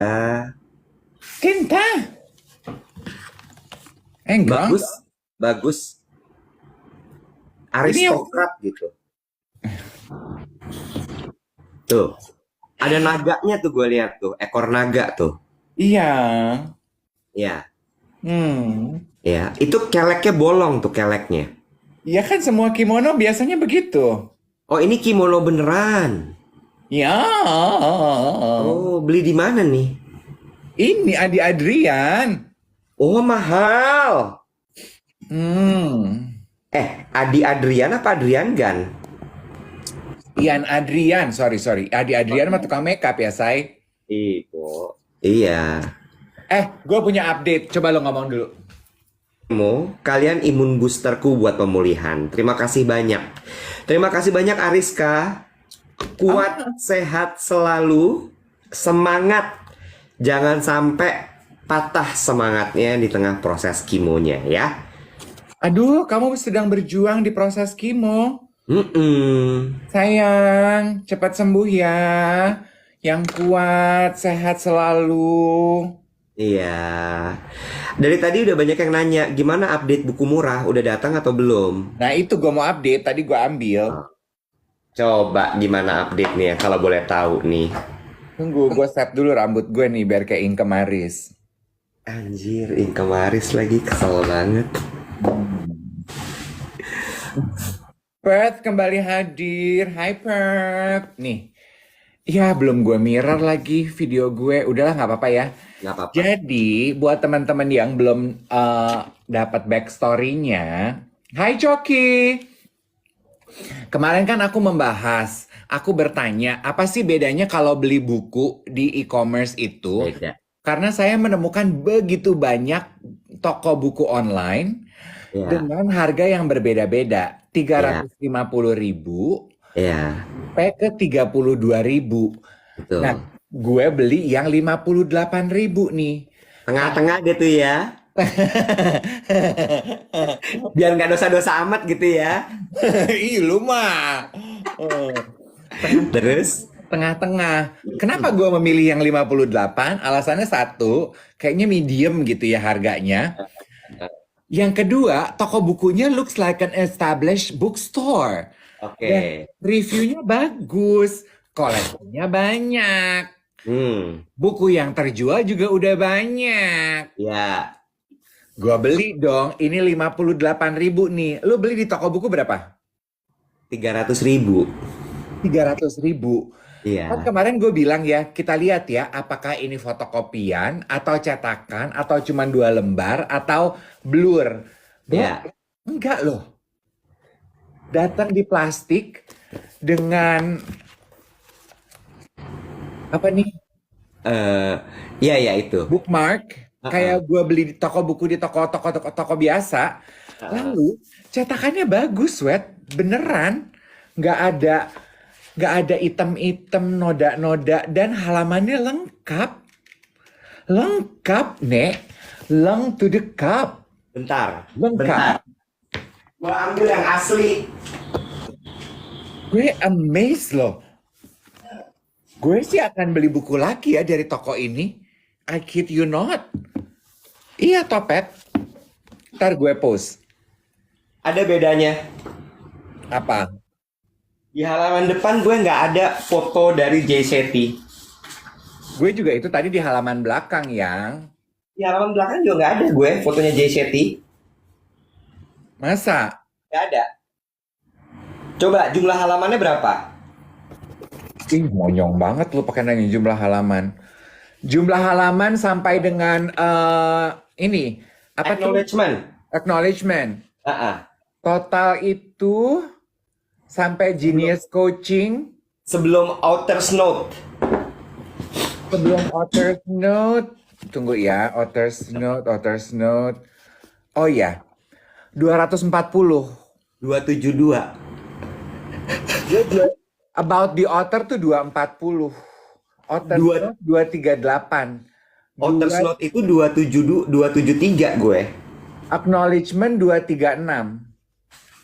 Ah, Cinta. Enggak. bagus, bagus, Ini yang aristokrat gitu. Tuh, ada naganya tuh gue lihat tuh, ekor naga tuh. iya. Ya, Hmm. ya, itu keleknya bolong tuh keleknya. Ya kan semua kimono biasanya begitu. Oh, ini kimono beneran. Ya. Oh, beli di mana nih? Ini Adi Adrian. Oh, mahal. Hmm. Adi Adrian apa Adrian Gan? Ian Adrian, sorry. Adi Adrian mah tukang makeup ya, say. Itu. Iya. Gue punya update. Coba lo ngomong dulu. Kalian imun boosterku buat pemulihan. Terima kasih banyak. Terima kasih banyak Ariska. Kuat, Ah, sehat selalu, semangat. Jangan sampai patah semangatnya di tengah proses kimonya ya. aduh, kamu sedang berjuang di proses kimo. Mm-mm. Sayang, cepat sembuh ya. Yang kuat, sehat selalu. Iya. Dari tadi udah banyak yang nanya, gimana update buku murah? Udah datang atau belum? Nah, itu gue mau update. Tadi gue ambil. Coba gimana update-nya kalau boleh tahu nih. Tunggu, gue set dulu rambut gue nih biar kayak Inke Maris. Anjir, Inka Maris lagi kesel banget. Perth kembali hadir. Hai Perth. Nih, ya belum gue mirror lagi video gue. Udahlah nggak apa-apa ya. Nggak apa-apa. Jadi buat teman-teman yang belum dapat backstory-nya, Hai Coki. Kemarin kan aku membahas, aku bertanya, apa sih bedanya kalau beli buku di e-commerce itu? Beda. Karena saya menemukan begitu banyak toko buku online Ya, dengan harga yang berbeda-beda. ya, 350.000 ya. sampai ke 32.000. Nah, Betul. gue beli yang 58.000 nih. Tengah-tengah gitu ya. Biar nggak dosa-dosa amat gitu ya. Ih, lu mah. Oh, Terus? tengah-tengah. Kenapa gue memilih yang 58? Alasannya satu, kayaknya medium gitu ya harganya. Yang kedua, toko bukunya looks like an established bookstore. Dan Oke. reviewnya bagus, koleksinya banyak. Hmm. Buku yang terjual juga udah banyak. Ya, Gua beli dong, ini 58.000 nih. Lu beli di toko buku berapa? 300.000. 300.000. Kan Iya. kemarin gue bilang ya, kita lihat ya, apakah ini fotokopian, atau cetakan, atau cuma 2 lembar, atau blur. Bro, Ya. enggak loh. Datang di plastik dengan, apa nih, Eh, ya ya itu. bookmark. Heeh. Kayak gue beli di toko buku, di toko biasa. Heeh. Lalu, cetakannya bagus, Wet. Beneran. Nggak ada, nggak ada item-item, noda-noda, dan halamannya lengkap. Lengkap, Nek. Leng to the cup. Bentar. Lengkap. Bentar. Gua ambil yang asli. Gue amazed loh. Gue sih akan beli buku lagi ya dari toko ini. I kid you not. Iya, Topet. Ntar gue post. Ada bedanya. Apa? Di halaman depan gue nggak ada foto dari Jay Shetty. Gue juga itu tadi di halaman belakang yang. Di halaman belakang juga nggak ada gue fotonya Jay Shetty. Masa? Nggak ada. Coba jumlah halamannya berapa? Ih, monyong banget lu pakai nanya jumlah halaman. Jumlah halaman sampai dengan ini. Apa tuh? Acknowledgement. Acknowledgement. Ah, ah. Total itu sampai Sebelum, Genius Coaching. sebelum author's note. Sebelum author's note, tunggu ya, author's note. Oh ya, 240. 272. About the author tuh 240. Author's Dua, note 238. author's Dua, note itu 273 gue. acknowledgement 236.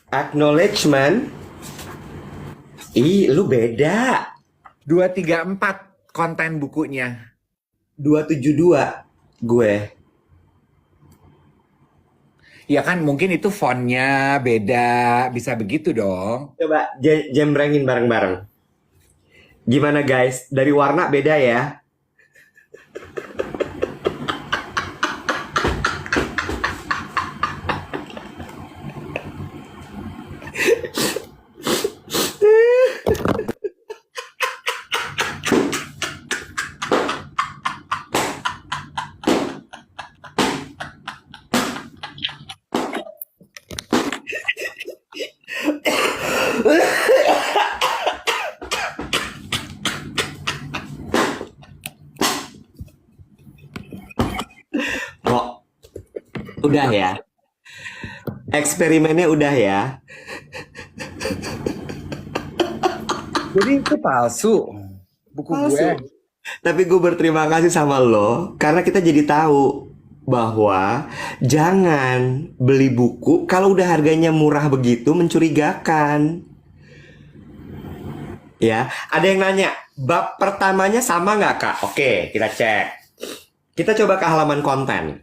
Acknowledgement. Ih, lu beda. 234 konten bukunya. 272 gue. Ya kan mungkin itu fontnya beda, bisa begitu dong. Coba jembrengin bareng-bareng. Gimana guys? Dari warna beda ya? Kok udah ya? Eksperimennya udah ya? Jadi itu palsu buku Palsu. gue. Tapi gue berterima kasih sama lo karena kita jadi tahu bahwa jangan beli buku kalau udah harganya murah begitu mencurigakan. Ya, ada yang nanya, bab pertamanya sama nggak Kak? Oke, kita cek. Kita coba ke halaman konten.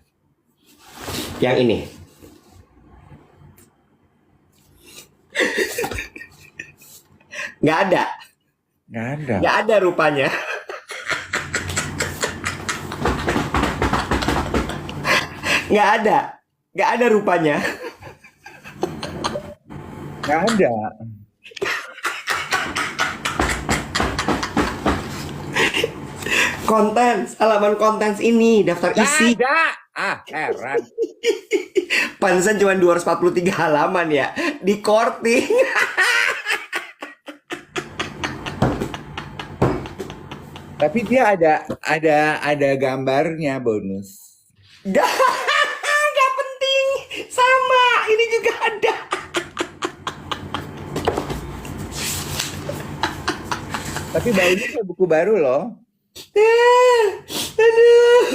Yang ini. Nggak ada. Nggak ada. Nggak ada rupanya. Nggak ada. Nggak ada rupanya. Nggak ada. Konten, halaman konten ini, daftar Nggak isi. ada. Ah, heran. Pantesan cuma 243 halaman ya. Di korting. Tapi dia ada gambarnya bonus. Nggak penting. Sama, ini juga ada. Tapi baunya kayak buku baru loh. Aduh.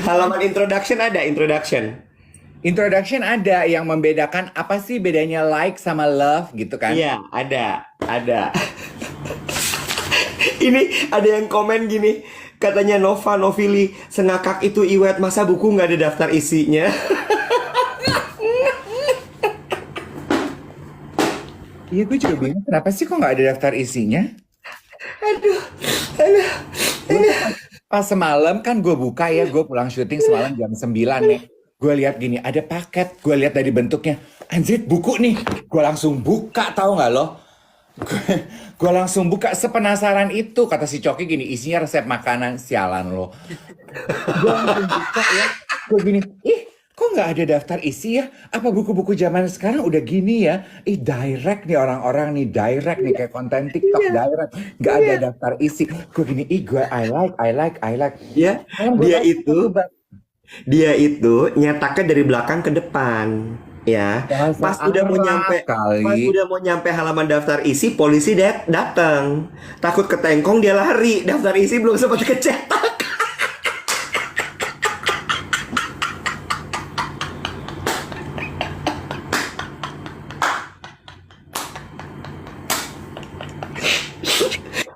Halaman introduction ada, introduction. Introduction ada yang membedakan apa sih bedanya like sama love gitu kan? Iya, ada. Ini ada yang komen gini, katanya Nova Novili, sengakak itu Iwet, masa buku nggak ada daftar isinya? Iya, gue juga bingung kenapa sih kok nggak ada daftar isinya? Aduh. Pas semalam kan gue buka ya, gue pulang syuting semalam jam 9 nih. Gue lihat gini, ada paket, gue lihat dari bentuknya, anjir buku nih. Gue langsung buka, tahu nggak lo? Gue langsung buka, sepenasaran itu. Kata si Coki gini, isinya resep makanan, sialan lo. Gue langsung buka ya, gue gini, ih kok nggak ada daftar isi ya? Apa buku-buku zaman sekarang udah gini ya? Ih direct nih orang-orang nih, direct nih kayak konten TikTok direct. Nggak ada daftar isi. Gue gini, ih gue I like. Ya, dia itu nyetaknya dari belakang ke depan. Ya, pas udah mau nyampe halaman daftar isi, polisi datang. Takut ketengkong dia lari. Daftar isi belum sempat kecetak.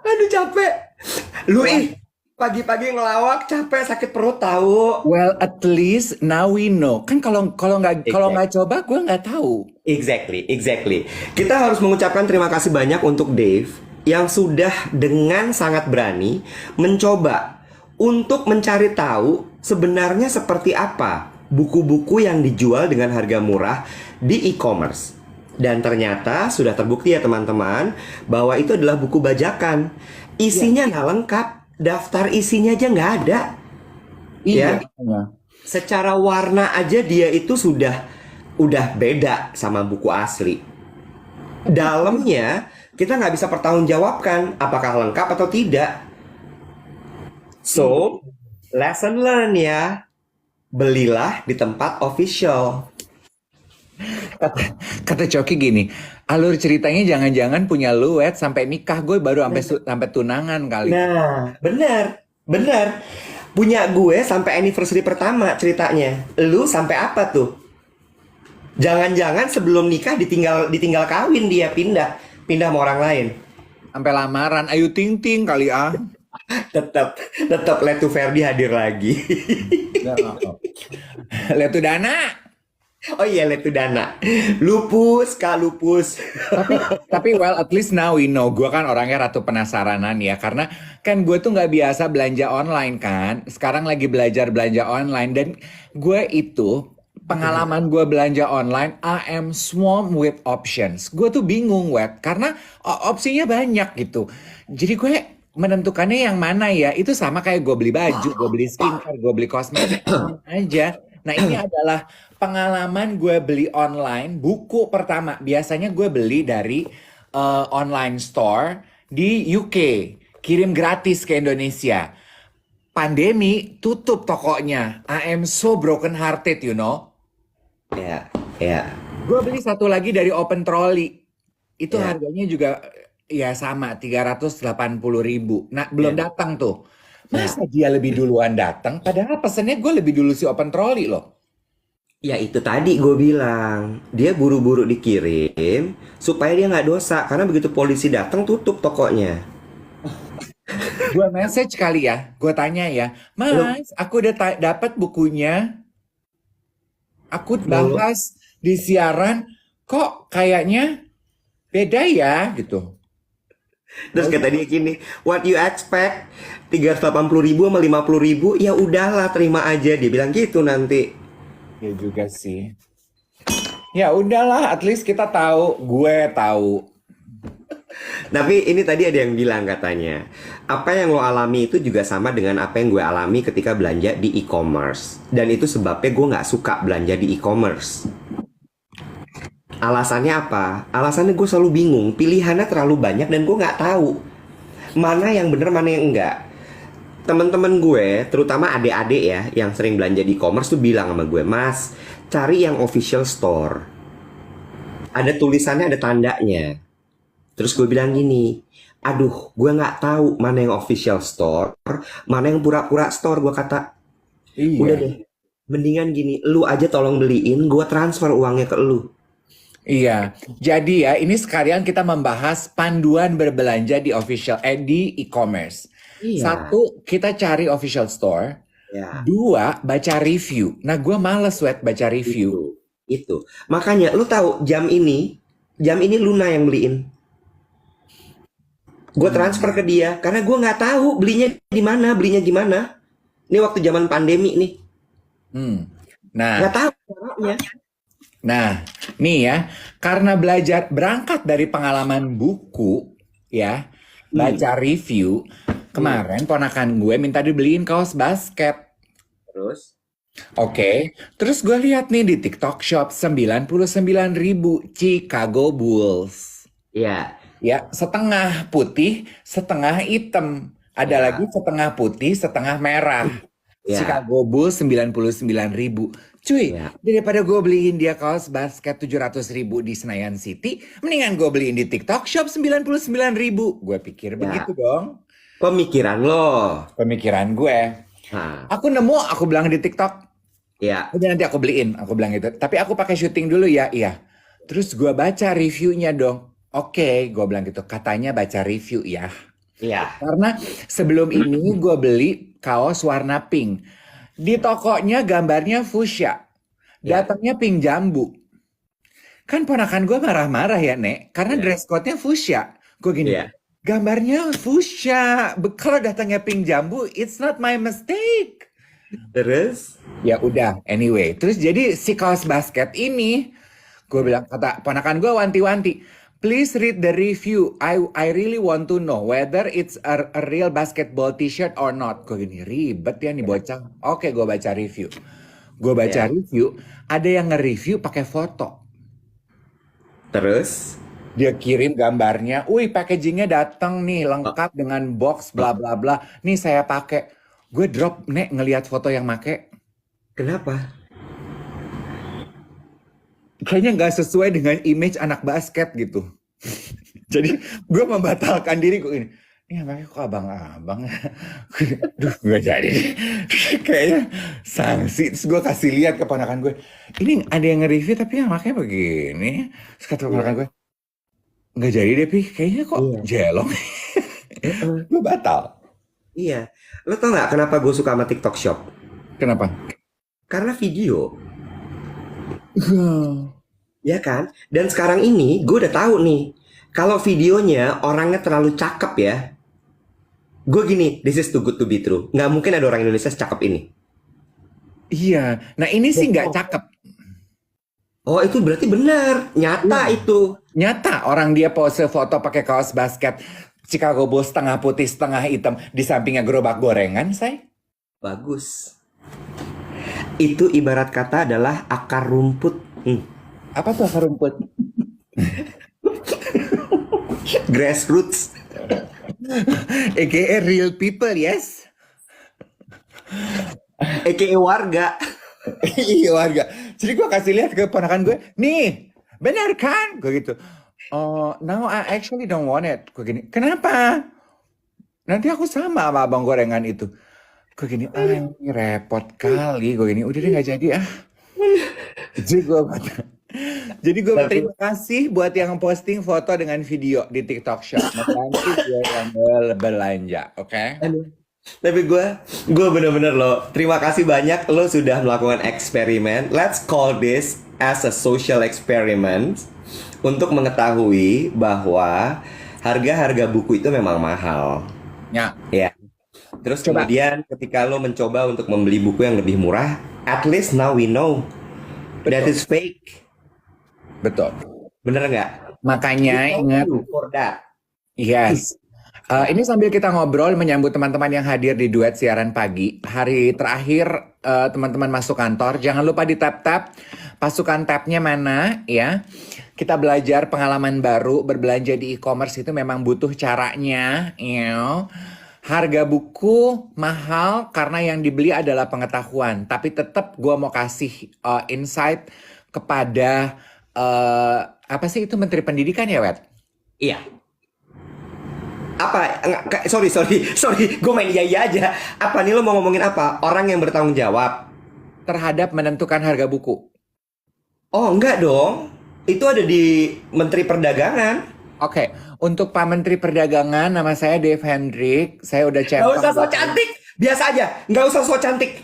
Aduh capek. Lu pagi-pagi ngelawak capek sakit perut tahu. Well, at least now we know. Kan kalau nggak coba, gue nggak tahu. Exactly. Kita harus mengucapkan terima kasih banyak untuk Dave yang sudah dengan sangat berani mencoba untuk mencari tahu sebenarnya seperti apa buku-buku yang dijual dengan harga murah di e-commerce. Dan ternyata sudah terbukti ya teman-teman bahwa itu adalah buku bajakan. Isinya nggak lengkap, daftar isinya aja nggak ada. Iya. Secara warna aja dia itu udah beda sama buku asli. Dalamnya kita nggak bisa pertanggungjawabkan apakah lengkap atau tidak. So, lesson learn ya. Belilah di tempat official. Kata Coki gini, alur ceritanya jangan-jangan punya lu sampai nikah, gue baru sampai tunangan kali. Nah, benar. Punya gue sampai anniversary pertama ceritanya. Lu sampai apa tuh? Jangan-jangan sebelum nikah ditinggal kawin dia pindah sama orang lain. Sampai lamaran, Ayu Ting Ting kali ah. Tetap Letu Verdi hadir lagi. Lihat tuh Dana. Oh iya, Letu Dana. Lupus, Kak Lupus. Tapi well at least now we know. Gue kan orangnya ratu penasaranan ya. Karena kan gue tuh nggak biasa belanja online kan. Sekarang lagi belajar belanja online. Dan gue itu pengalaman gue belanja online, I am swamped with options. Gue tuh bingung, Wet. Karena opsinya banyak gitu. Jadi gue menentukannya yang mana ya. Itu sama kayak gue beli baju, gue beli skincare, gue beli kosmetik. Sama aja. Nah ini adalah pengalaman gue beli online. Buku pertama, biasanya gue beli dari online store di UK. Kirim gratis ke Indonesia. Pandemi, tutup tokonya. I am so broken hearted, you know. Ya, ya. Gue beli satu lagi dari Open Trolley. Itu Ya. harganya juga ya sama, 380.000. Nah, belum datang tuh. Masa dia lebih duluan datang? Padahal pesennya gue lebih dulu si Open Trolley loh. Ya itu tadi gue bilang, dia buru-buru dikirim supaya dia nggak dosa, karena begitu polisi datang tutup tokonya. Gue message kali ya, gue tanya ya, Lo, Mas, aku udah dapat bukunya, aku lo, bahas di siaran, kok kayaknya beda ya gitu. terus kata dia gini, what you expect? 380.000 sama 50.000, ya udahlah terima aja, dia bilang gitu nanti. Ya juga sih. Ya udahlah, at least kita tahu, gue tahu. Tapi ini tadi ada yang bilang katanya, apa yang lo alami itu juga sama dengan apa yang gue alami ketika belanja di e-commerce. Dan itu sebabnya gue nggak suka belanja di e-commerce. Alasannya apa? Alasannya gue selalu bingung, pilihannya terlalu banyak dan gue nggak tahu mana yang bener mana yang enggak. Teman-teman gue, terutama adik-adik ya, yang sering belanja di e-commerce tuh bilang sama gue, Mas, cari yang official store. Ada tulisannya, ada tandanya. Terus gue bilang gini, aduh, gue nggak tahu mana yang official store, mana yang pura-pura store. Gue kata, udah Iya. deh, mendingan gini, lu aja tolong beliin, gue transfer uangnya ke lu. Iya, jadi ya ini sekalian kita membahas panduan berbelanja di e-commerce. Iya, Satu, kita cari official store. ya, Dua, baca review. Nah, gue males wet baca review. itu. Makanya, lu tahu jam ini Luna yang beliin. Gue transfer ke dia, karena gue nggak tahu belinya gimana. Ini waktu zaman pandemi nih, Hmm. Nah, nggak tahu caranya. Nah, nih ya, karena belajar berangkat dari pengalaman buku, ya, Hmm, baca review, hmm. kemarin ponakan gue minta dibeliin kaos basket. Terus, Oke, terus gue lihat nih di TikTok Shop 99.000 Chicago Bulls. ya, Ya, setengah putih, setengah hitam. Ada lagi ya, setengah putih, setengah merah. ya, Chicago Bulls 99.000. Cuy, ya, daripada gue beliin dia kaos basket 700.000 di Senayan City, mendingan gue beliin di TikTok Shop 99.000. Gue pikir begitu ya. dong. Pemikiran lo. Pemikiran gue. Nah, Aku nemu, aku bilang di TikTok, ya, udah nanti aku beliin, aku bilang gitu. Tapi aku pakai syuting dulu ya, iya. Terus gue baca reviewnya dong. Oke, gue bilang gitu. Katanya baca review ya. ya, Karena sebelum ini gue beli kaos warna pink. Di tokonya gambarnya fuchsia. ya, Datangnya pink jambu. Kan ponakan gue marah-marah ya, Nek. Karena ya, dress code-nya fuchsia. Gue gini, ya. gambarnya fuchsia. Kalau datangnya pink jambu, it's not my mistake. Terus, Ya udah, anyway. Terus jadi si kaos basket ini, gue bilang, kata ponakan gue wanti-wanti, please read the review. I really want to know whether it's a real basketball t-shirt or not. Gue gini, ribet ya nih bocah. Oke, gue baca review. Gue baca ya, review, ada yang nge-review pakai foto. terus, Dia kirim gambarnya, wih packagingnya datang nih oh, lengkap dengan box bla oh, bla bla. Nih saya pakai. Gue drop nek ngelihat foto yang make. kenapa? Kayaknya nggak sesuai dengan image anak basket gitu. Jadi gue membatalkan diri gue ini. Ini makanya kok abang-abang. Duh gue jadi. Kayaknya sanksi. Terus gue kasih lihat ke ponakan gue. Ini ada yang nge-review tapi yang makanya begini. Terus kata ponakan Iya, gue. Nggak jadi deh, Pi. Kayaknya kok Iya. jelong. Heeh. Gue batal. Iya. Lo tau nggak kenapa gue suka sama TikTok Shop? Kenapa? Karena video, ya kan? Dan sekarang ini gue udah tahu nih, kalau videonya orangnya terlalu cakep ya, gue gini, this is too good to be true. Nggak mungkin ada orang Indonesia secakep ini. Iya. Nah ini sih nggak cakep. Oh itu berarti benar, nyata Iya. itu. Nyata orang dia pose foto pakai kaos basket Chicago Bulls setengah putih setengah hitam di sampingnya gerobak gorengan, say. Bagus. Itu ibarat kata adalah akar rumput. Apa tuh akar rumput? Grassroots. AKA real people, yes. AKA warga. Iya warga. Jadi gue kasih lihat ke ponakan gue, nih, bener kan? Gue gitu. Oh, now I actually don't want it. Gue gini, kenapa? Nanti aku sama abang gorengan itu. Gue gini, ini repot kali. Gue gini, udah deh nggak jadi ah. Jadi gue berterima kasih buat yang posting foto dengan video di TikTok Shop. Nanti gue yang belanja, oke? Tapi gue bener-bener lo, terima kasih banyak lo sudah melakukan eksperimen. Let's call this as a social experiment untuk mengetahui bahwa harga-harga buku itu memang mahal. Ya, Ya. Terus Coba. kemudian ketika lo mencoba untuk membeli buku yang lebih murah, at least now we know that is fake. betul. Bener nggak? Makanya ingat, For that. yes. Ini sambil kita ngobrol menyambut teman-teman yang hadir di duet siaran pagi. Hari terakhir teman-teman masuk kantor, jangan lupa di tap-tap pasukan tabnya mana ya. Kita belajar pengalaman baru, berbelanja di e-commerce itu memang butuh caranya. Ya. Harga buku mahal karena yang dibeli adalah pengetahuan. Tapi tetap gue mau kasih insight kepada, apa sih itu Menteri Pendidikan ya, Wet? Iya. Apa? Sorry, gue main iya aja. Apa nih lo mau ngomongin apa? Orang yang bertanggung jawab. Terhadap menentukan harga buku. Oh enggak dong. Itu ada di Menteri Perdagangan. Oke, untuk Pak Menteri Perdagangan, nama saya Dave Hendrik. Saya udah Gak centang. usah so cantik. Biasa aja. Gak usah so cantik.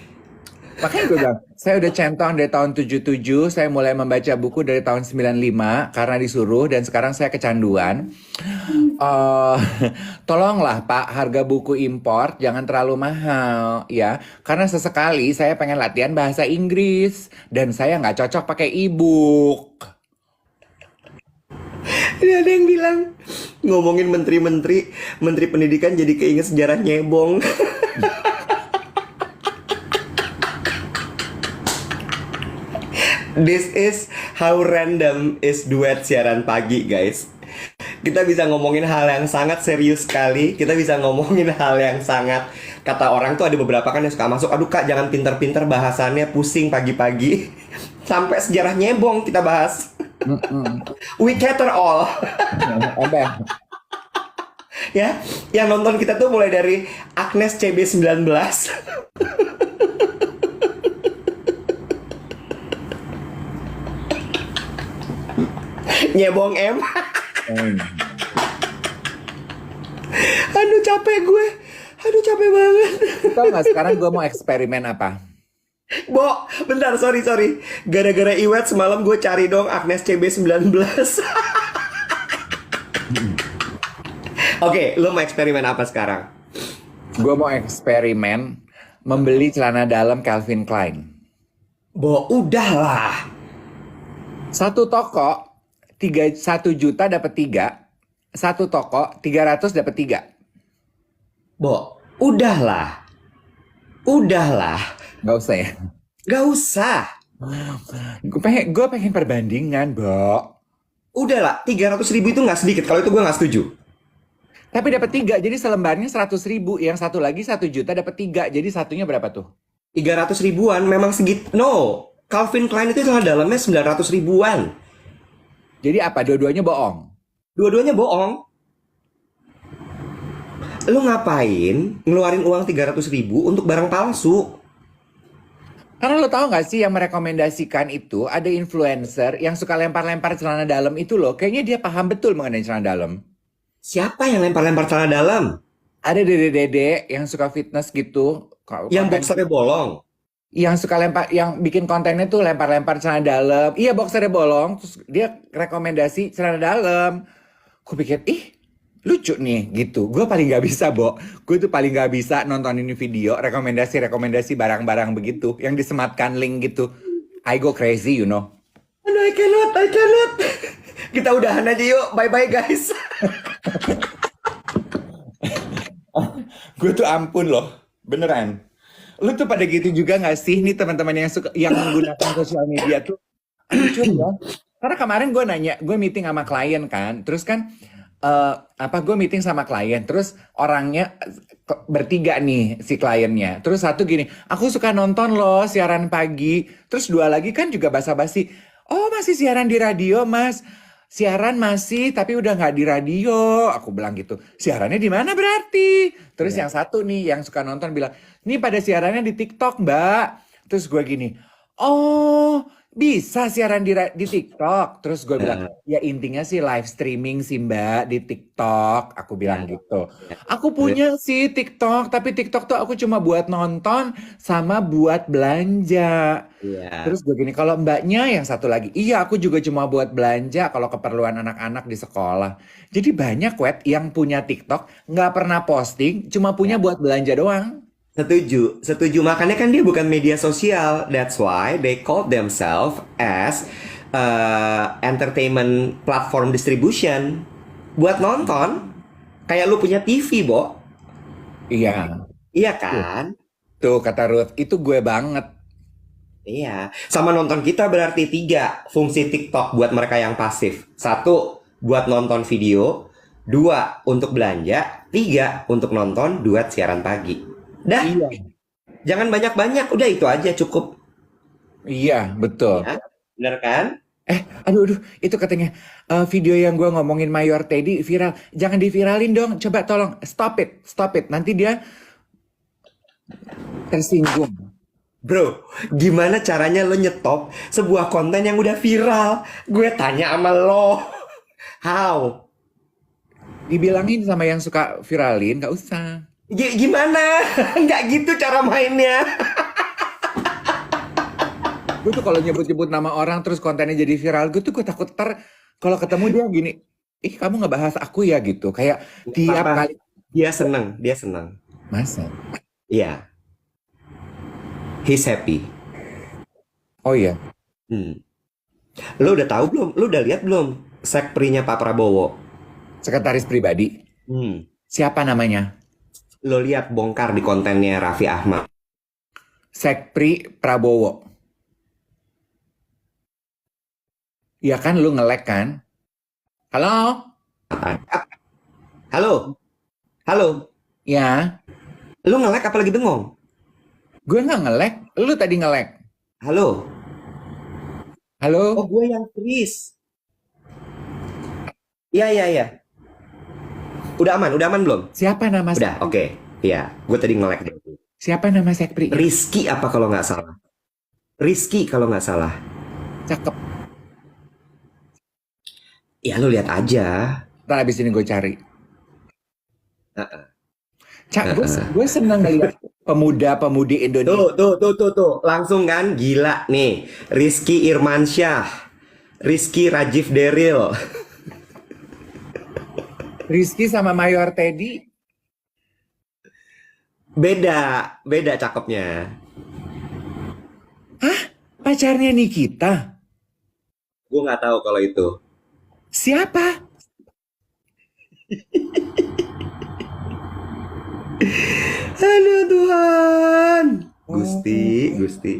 Makanya gue bilang, saya udah centang dari tahun 77. Saya mulai membaca buku dari tahun 95 karena disuruh dan sekarang saya kecanduan. Tolonglah Pak, harga buku impor jangan terlalu mahal ya. Karena sesekali saya pengen latihan bahasa Inggris dan saya nggak cocok pakai e-book. Ini ada yang bilang ngomongin menteri-menteri, menteri pendidikan jadi keinget sejarah nyebong. This is how random is duet siaran pagi, guys. Kita bisa ngomongin hal yang sangat serius sekali. Kita bisa ngomongin hal yang sangat, kata orang tuh ada beberapa kan yang suka masuk, aduh kak jangan pinter-pinter bahasannya, pusing pagi-pagi. Sampai sejarah nyebong kita bahas. We cater all. Ya, yang nonton kita tuh mulai dari Agnes CB19. Nyebong M. Aduh capek gue. Aduh capek banget. Tahu nggak sekarang gue mau eksperimen apa? Bo, bentar, sorry. Gara-gara Iwet semalam gue cari dong Agnes CB19. Oke, lo mau eksperimen apa sekarang? Gue mau eksperimen membeli celana dalam Calvin Klein. Bo, udahlah. Satu toko 1 juta dapat 3. Satu toko 300 dapat 3. Bo, udahlah. Udahlah. Gak usah ya. Gak usah. Gue pengen perbandingan, Bo. Udahlah, 300.000 itu nggak sedikit. Kalau itu gue nggak setuju. Tapi dapat 3, jadi selembarnya 100.000. Yang satu lagi 1 juta dapat 3. Jadi satunya berapa tuh? 300 ribuan memang segitu. No, Calvin Klein itu celana dalamnya 900 ribuan. Jadi apa? Dua-duanya bohong. Dua-duanya bohong. Lu ngapain ngeluarin uang 300 ribu untuk barang palsu? Karena lo tahu nggak sih yang merekomendasikan itu ada influencer yang suka lempar-lempar celana dalam itu loh. Kayaknya dia paham betul mengenai celana dalam. Siapa yang lempar-lempar celana dalam? Ada dede-dede yang suka fitness gitu, Yang konten boxernya bolong. yang suka lempar, yang bikin kontennya tuh lempar-lempar celana dalam. Iya, boxernya bolong, terus dia rekomendasi celana dalam. Gue pikir, ih lucu nih gitu. Gue paling nggak bisa, Bo. Gue tuh paling nggak bisa nonton ini video rekomendasi-rekomendasi barang-barang begitu yang disematkan link gitu. I go crazy, you know. Aduh, I cannot, I cannot. Kita udahan aja yuk. Bye-bye guys. Gue tuh ampun loh, beneran. Lu tuh pada gitu juga nggak sih nih teman-teman yang suka yang menggunakan sosial media tuh lucu ya. Karena kemarin gue nanya, gue meeting sama klien kan, terus kan gue meeting sama klien, terus orangnya bertiga nih si kliennya, terus satu gini, aku suka nonton loh siaran pagi, terus dua lagi kan juga basa-basi, oh masih siaran di radio mas, siaran masih tapi udah nggak di radio, aku bilang gitu, siarannya di mana berarti? Terus Ya. yang satu nih yang suka nonton bilang, ini pada siarannya di TikTok mbak, terus gue gini, oh bisa siaran di TikTok. Terus gue bilang, Eh, ya intinya sih live streaming sih Mbak di TikTok. Aku bilang ya, gitu. ya. Aku punya sih TikTok, tapi TikTok tuh aku cuma buat nonton sama buat belanja. Iya. Terus gue gini, kalau mbaknya yang satu lagi, iya aku juga cuma buat belanja kalau keperluan anak-anak di sekolah. Jadi banyak web yang punya TikTok, nggak pernah posting, cuma punya Ya. buat belanja doang. Setuju, setuju. Makanya kan dia bukan media sosial. That's why they call themselves as entertainment platform distribution. Buat nonton, kayak lu punya TV, Bo. Iya. Iya Tuh, kan? tuh kata Ruth, itu gue banget. Iya. Sama nonton kita berarti tiga fungsi TikTok buat mereka yang pasif. Satu, buat nonton video. Dua, untuk belanja. Tiga, untuk nonton duet siaran pagi. Dah, Iya. jangan banyak-banyak. Udah itu aja cukup. Iya, betul. Ya, bener kan? Aduh, itu katanya video yang gue ngomongin Mayor Teddy viral. Jangan diviralin dong, coba tolong stop it. Nanti dia tersinggung. Bro, gimana caranya lo nyetop sebuah konten yang udah viral? Gue tanya sama lo. How? Dibilangin sama yang suka viralin, gak usah. Gimana? Nggak gitu cara mainnya. Gue tuh kalau nyebut-nyebut nama orang terus kontennya jadi viral, gue takut kalau ketemu dia gini, ih kamu ngebahas aku ya gitu. Kayak Nggak tiap apa-apa. kali. Dia seneng, dia seneng. Masa? Iya, he's happy. Oh iya, Hmm. Lo udah tahu belum? Lo udah lihat belum? Sekprinya Pak Prabowo. sekretaris pribadi. Hmm. Siapa namanya? Lo lihat bongkar di kontennya Raffi Ahmad. Sekpri Prabowo. Iya kan lu nge-lag kan? Halo? Halo, halo. Ya, Lo nge-lag apa lagi bengong? gue nggak nge-lag. Lu tadi nge-lag. Halo. Oh, Halo? gue yang Chris. Iya, iya, iya. Udah aman belum? Siapa nama Udah, Sekpri? oke. Iya, gue tadi nge-lag deh. Siapa nama Sekpri? Rizky apa kalau nggak salah? Rizky kalau nggak salah. Cakep. Ya lo lihat aja. Ntar abis ini gue cari. Heeh, Cak, heeh. gue seneng ngeliat pemuda-pemudi Indonesia. Tuh. Langsung kan gila nih. Rizky Irmansyah. Rizky Rajiv Deril. Rizky sama Mayor Teddy. Beda cakepnya. Pacarnya Nikita. Gue nggak tahu kalau itu. Siapa? Aduh Tuhan. Oh. Gusti.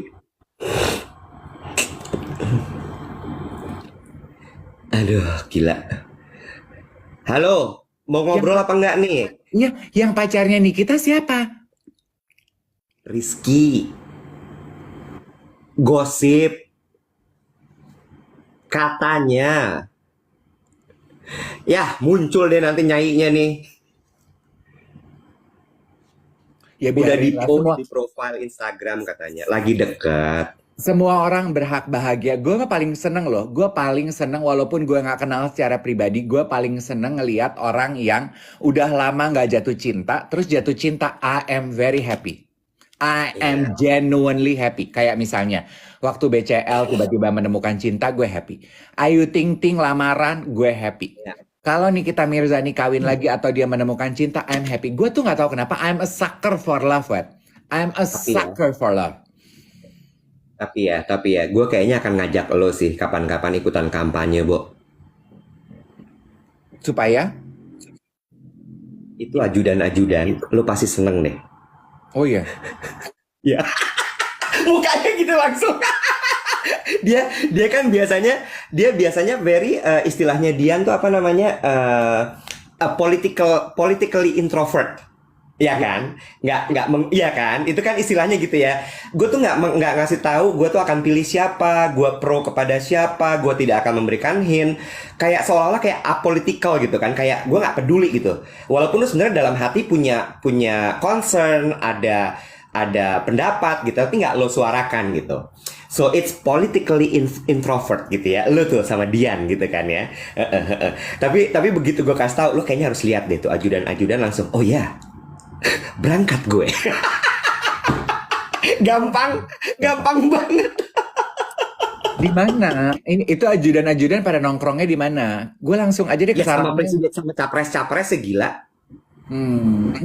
Aduh, gila. Halo, mau ngobrol apa enggak nih? Iya, yang pacarnya Nikita siapa? Rizky. Gosip. Katanya. Ya, muncul deh nanti nyainya nih. Ya Udah biarin lah, di-post di profile Instagram katanya. Lagi deket. semua orang berhak bahagia. Gue mah paling seneng loh. Gue paling seneng walaupun gue nggak kenal secara pribadi. Gue paling seneng ngelihat orang yang udah lama nggak jatuh cinta. Terus jatuh cinta. I am very happy. I am Iya. genuinely happy. Kayak misalnya waktu BCL tiba-tiba menemukan cinta, gue happy. Ayu Ting Ting lamaran, gue happy. Iya. Kalau Nikita Mirzani kawin lagi atau dia menemukan cinta, I'm happy. Gue tuh nggak tahu kenapa. I'm a sucker for love, Wet. I'm a Tapi ya, sucker for love. tapi ya, gue kayaknya akan ngajak lo sih kapan-kapan ikutan kampanye, Bo. Supaya, Itu ajudan-ajudan, lo pasti seneng deh. oh iya. Ya, mukanya gitu langsung. Dia kan biasanya very istilahnya Dian tuh apa namanya a politically introvert. Iya kan, iya kan, itu kan istilahnya gitu ya. Gue tuh nggak ngasih tahu, gue tuh akan pilih siapa, gue pro kepada siapa, gue tidak akan memberikan hint, kayak seolah-olah kayak apolitical gitu kan, kayak gue nggak peduli gitu. Walaupun lu sebenarnya dalam hati punya concern, ada pendapat gitu, tapi nggak lo suarakan gitu. So it's politically introvert gitu ya, lo tuh sama Dian gitu kan ya. Tapi begitu gue kasih tahu, lo kayaknya harus lihat deh tuh ajudan-ajudan langsung, oh ya. Berangkat gue. gampang banget. Di mana? Itu ajudan-ajudan pada nongkrongnya di mana? Gue langsung aja deh ke Ya sama sarangnya. presiden sama capres-capres ya gila.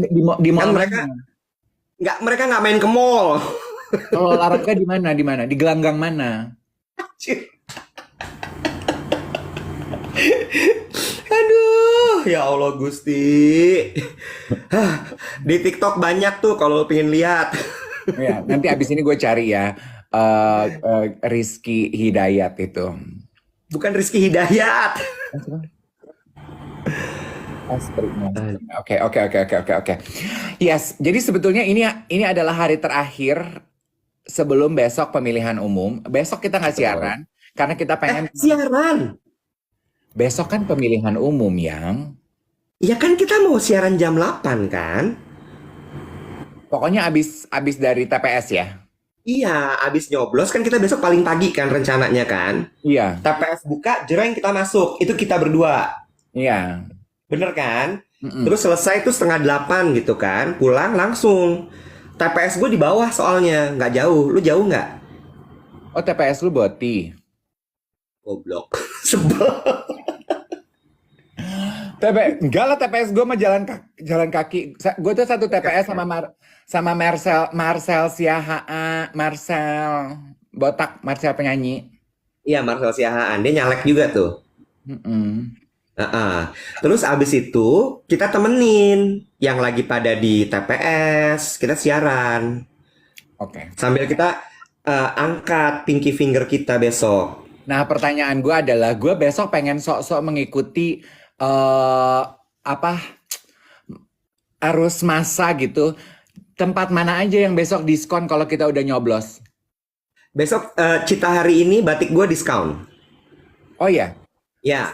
Di Kan mall mereka mana? mereka nggak main ke mall. Kalau olahraga di mana? Di mana? Di gelanggang mana? Aduh, ya Allah Gusti. Di TikTok banyak tuh kalau lo pengen lihat. Ya, nanti abis ini gue cari ya Rizky Hidayat itu. Bukan Rizky Hidayat. Oke. Yes, jadi sebetulnya ini adalah hari terakhir sebelum besok pemilihan umum. Besok kita nggak Betul. siaran karena kita pengen Siaran. besok kan pemilihan umum yang Ya kan kita mau siaran jam 8 kan? pokoknya abis dari TPS ya. Iya, abis nyoblos kan kita besok paling pagi kan rencananya kan. Iya, TPS buka, jreng kita masuk. Itu kita berdua. iya. Bener kan? Mm-mm. Terus selesai itu 7:30 gitu kan. Pulang langsung. TPS gue di bawah soalnya. Nggak jauh. Lu jauh nggak? Oh, TPS lu Boti. Goblok. Sebel. Enggak lah, TPS gue mah jalan kaki. Gue tuh satu TPS sama Marcel Siahaan, Marcel botak, Marcel penyanyi. Iya, Marcel Siahaan. Dia nyalek juga tuh. Mm-mm. Terus abis itu kita temenin yang lagi pada di TPS. Kita siaran. Oke. Sambil kita angkat pinky finger kita besok. Nah, pertanyaan gue adalah, gue besok pengen sok-sok mengikuti arus massa gitu. Tempat mana aja yang besok diskon kalau kita udah nyoblos? Besok Cita hari ini batik gue diskon. Oh ya, Ya,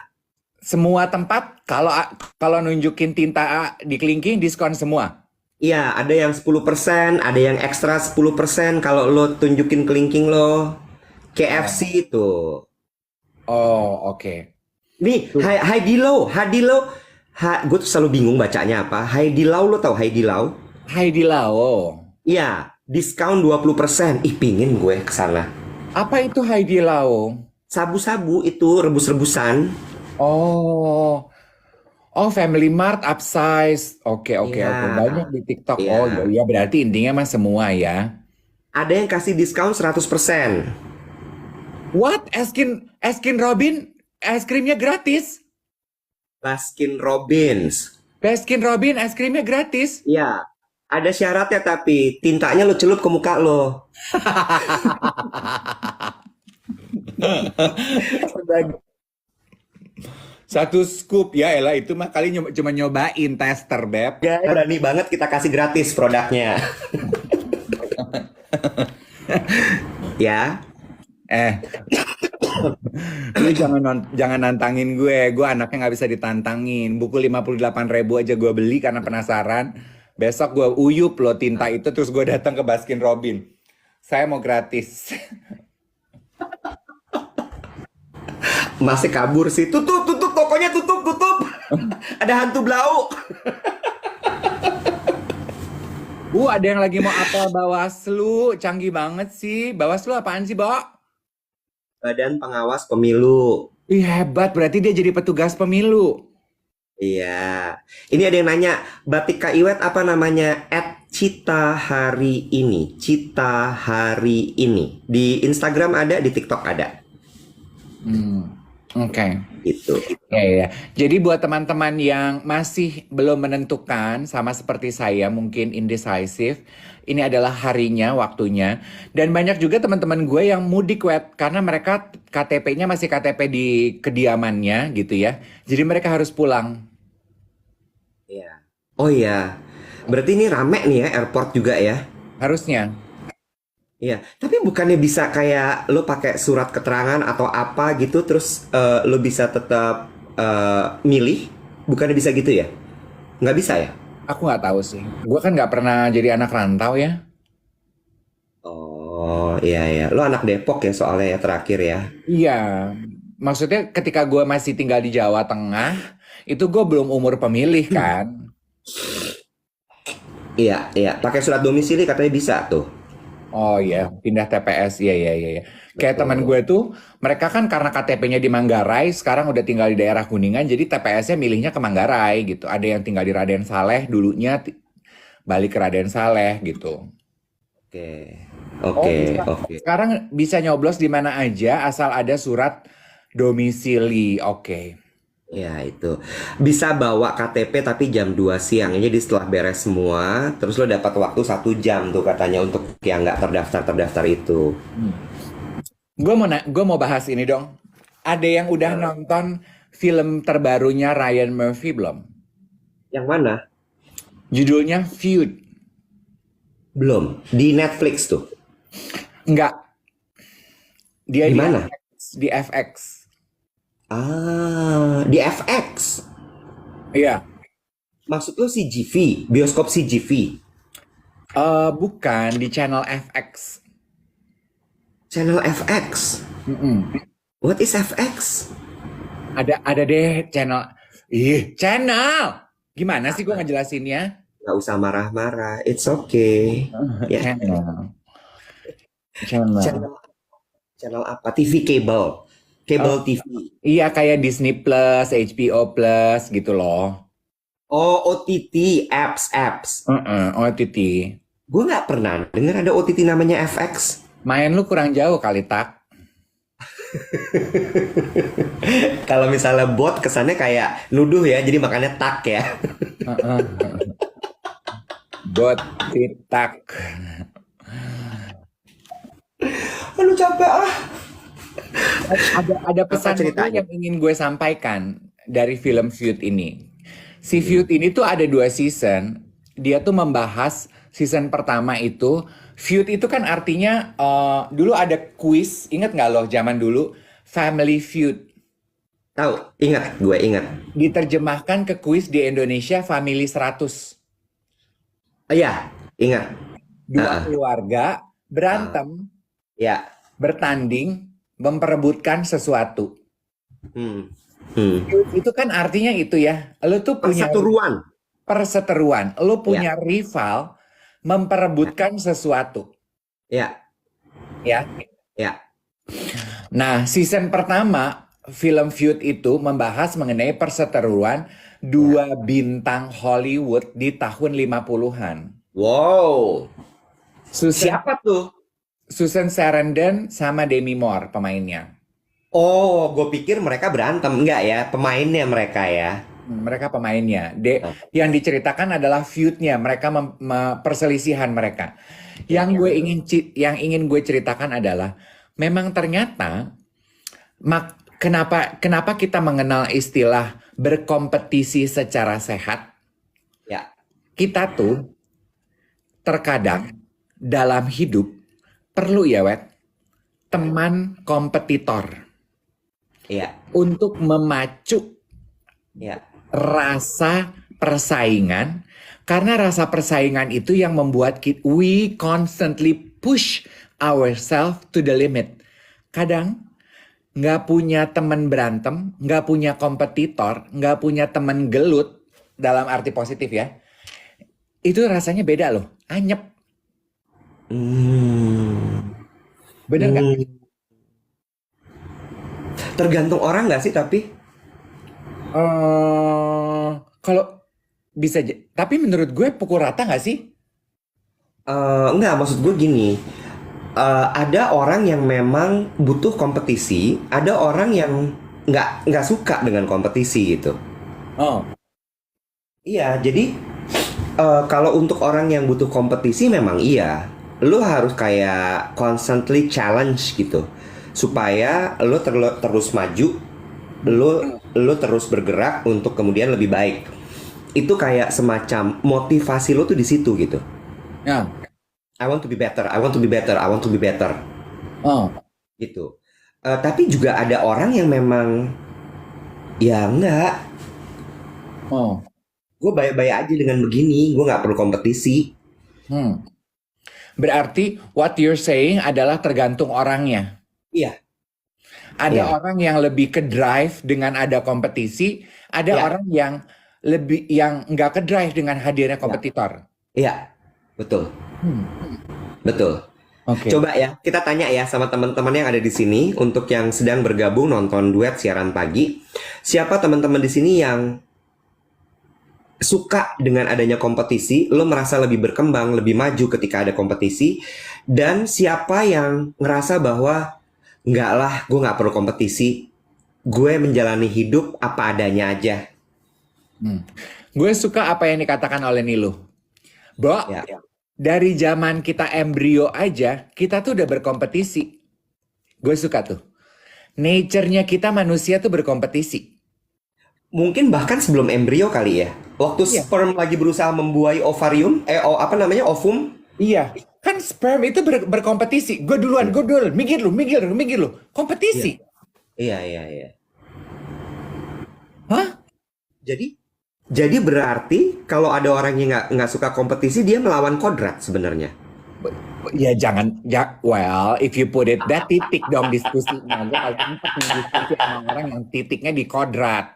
semua tempat kalau nunjukin tinta di kelingking diskon semua. iya, ada yang 10%, ada yang ekstra 10% kalau lo tunjukin kelingking lo. KFC itu. Oh, oke. Nih, Haidilao. Gue tuh selalu bingung bacanya apa. Haidilao, lo tau Haidilao? Heidi Lao. Iya, diskon 20%. Ih, pingin gue kesana. Apa itu Heidi Lao? Sabu-sabu itu rebus-rebusan. Oh, Family Mart upsize. Oke. Iya. Banyak di TikTok. Iya. Oh, ya berarti intinya mah semua ya. Ada yang kasih diskon 100%. What? Askin Robin, es krimnya gratis. Baskin Robbins. Baskin Robin, es krimnya gratis. Iya. Ada syaratnya tapi tintanya lo celup ke muka lo. Satu scoop ya elah itu mah kali cuma nyobain tester beb. Berani banget kita kasih gratis produknya. Ya. Lu jangan nantangin gue anaknya nggak bisa ditantangin. Buku 58.000 aja gue beli karena penasaran. Besok gue uyup loh tinta itu, terus gue datang ke Baskin Robin. Saya mau gratis. Masih kabur sih. Tutup, tutup, tokonya tutup, tutup. Ada hantu blau. Ada yang lagi mau apel Bawaslu, canggih banget sih. Bawaslu apaan sih, Bo? Badan Pengawas Pemilu. Ih, hebat, berarti dia jadi petugas pemilu. Iya. Ini ada yang nanya, batik Kak Iwet apa namanya? @Cita Hari Ini. Cita Hari Ini. Di Instagram ada, di TikTok ada. Oke. Gitu. Ya. Jadi buat teman-teman yang masih belum menentukan, sama seperti saya mungkin indecisive, ini adalah harinya, waktunya. Dan banyak juga teman-teman gue yang mudik wet, karena mereka KTP-nya masih KTP di kediamannya gitu ya. Jadi mereka harus pulang. Iya. Oh iya. Berarti ini rame nih ya, airport juga ya. Harusnya. Iya, tapi bukannya bisa kayak lo pakai surat keterangan atau apa gitu, terus lo bisa tetap milih? Bukannya bisa gitu ya? Nggak bisa ya? Aku nggak tahu sih. Gue kan nggak pernah jadi anak rantau ya. Oh iya iya, lo anak Depok ya soalnya ya terakhir ya. Iya. Maksudnya ketika gue masih tinggal di Jawa Tengah, itu gue belum umur pemilih kan. Iya iya, pakai surat domisili katanya bisa tuh. Oh iya, pindah TPS. Iya. Kayak teman Betul. gue tuh, mereka kan karena KTP-nya di Manggarai, sekarang udah tinggal di daerah Kuningan, jadi TPS-nya milihnya ke Manggarai gitu. Ada yang tinggal di Raden Saleh, dulunya balik ke Raden Saleh gitu. Oke Oh oke bisa. oke. Sekarang bisa nyoblos di mana aja, asal ada surat domisili. Oke. Ya itu bisa bawa KTP tapi jam 2 siang. Jadi setelah beres semua, terus lo dapat waktu 1 jam tuh katanya untuk yang nggak terdaftar itu. Gue mau bahas ini dong. Ada yang udah nonton film terbarunya Ryan Murphy belum? Yang mana? Judulnya Feud. Belum. Di Netflix tuh. Enggak, dia Di di mana? FX. Di FX. Ah, di FX. Iya. Maksud lo CGV, bioskop CGV. Bukan di channel FX. Channel FX. Mm-mm. What is FX? Ada deh channel. Channel. Gimana sih gue ngejelasinnya? Nggak usah marah-marah. It's okay. Ya. Channel. Channel channel apa? TV cable. Cable Oh, TV. iya kayak Disney Plus, HBO Plus gitu loh. Oh, OTT, apps. OTT. Gue nggak pernah dengar ada OTT namanya FX. Main lu kurang jauh kali tak. Kalau misalnya bot kesannya kayak nuduh ya, jadi makanya tak ya. Bot titak. Aduh capek ah. Ada pesan dulu ceritanya? yang ingin gue sampaikan dari film Feud ini. Si Feud ini tuh ada 2 season. Dia tuh membahas season pertama itu. Feud itu kan artinya dulu ada quiz. Ingat nggak loh zaman dulu? Family Feud. Tahu, gue ingat. Diterjemahkan ke quiz di Indonesia Family 100. Iya, ingat. Dua Ah, keluarga berantem, ya. bertanding, memperebutkan sesuatu. Hmm. Feud itu kan artinya itu ya. Lo tuh punya Perseteruan. perseteruan. Lo punya rival memperebutkan sesuatu. Ya, Ya. ya. Nah, season pertama film Feud itu membahas mengenai perseteruan 2 bintang Hollywood di tahun 50-an. Wow. Susan, Siapa tuh? Susan Sarandon sama Demi Moore pemainnya. Oh, gue pikir mereka berantem. Enggak ya, pemainnya mereka ya. Mereka pemainnya. Yang diceritakan adalah feud-nya, mereka perselisihan mereka. Yang ingin gue ceritakan adalah memang ternyata kenapa kita mengenal istilah berkompetisi secara sehat? Ya. Kita tuh terkadang dalam hidup perlu ya, Wet, teman kompetitor Iya. untuk memacu Ya. rasa persaingan, karena rasa persaingan itu yang membuat we constantly push ourselves to the limit. Kadang nggak punya teman berantem, nggak punya kompetitor, nggak punya teman gelut, dalam arti positif ya, itu rasanya beda loh, anyep. Hmm. Bener nggak? Hmm. Tergantung orang nggak sih tapi? Kalau bisa, tapi menurut gue pukul rata nggak sih? Enggak, maksud gue gini. Ada orang yang memang butuh kompetisi, ada orang yang nggak suka dengan kompetisi gitu. Oh, Iya, jadi kalau untuk orang yang butuh kompetisi memang iya, lu harus kayak constantly challenge gitu, supaya lu terus maju, lu lu terus bergerak untuk kemudian lebih baik. Itu kayak semacam motivasi lu tuh di situ gitu. ya, I want to be better, I want to be better, I want to be better oh, gitu. Tapi juga ada orang yang memang ya enggak, oh, gue baik-baik aja dengan begini, gue nggak perlu kompetisi. hmm. Berarti what you're saying adalah tergantung orangnya. Iya, Ada iya, orang yang lebih ke drive dengan ada kompetisi, ada iya, orang yang lebih yang nggak ke drive dengan hadirnya iya, kompetitor. iya, betul, Hmm. betul. Oke. Coba ya, kita tanya ya sama teman-teman yang ada di sini untuk yang sedang bergabung nonton duet siaran pagi. Siapa teman-teman di sini yang suka dengan adanya kompetisi, lo merasa lebih berkembang, lebih maju ketika ada kompetisi, dan siapa yang ngerasa bahwa nggak lah, gue nggak perlu kompetisi, gue menjalani hidup apa adanya aja. Hmm. Gue suka apa yang dikatakan oleh Nilu. Bo, Ya, dari zaman kita embrio aja, kita tuh udah berkompetisi. Gue suka tuh. Nature-nya kita manusia tuh berkompetisi. mungkin bahkan sebelum embrio kali ya. Waktu Iya. sperm lagi berusaha membuai ovarium, apa namanya, ovum. Iya. Kan sperm itu berkompetisi. Gue duluan, minggir lu. Iya, Kompetisi. iya, iya, iya. Hah? Jadi berarti kalau ada orang yang nggak suka kompetisi, dia melawan kodrat sebenarnya. Ya jangan, ya, well, if you put it that, titik dong diskusinya. Gue paling empat nih diskusi sama orang yang titiknya di kodrat.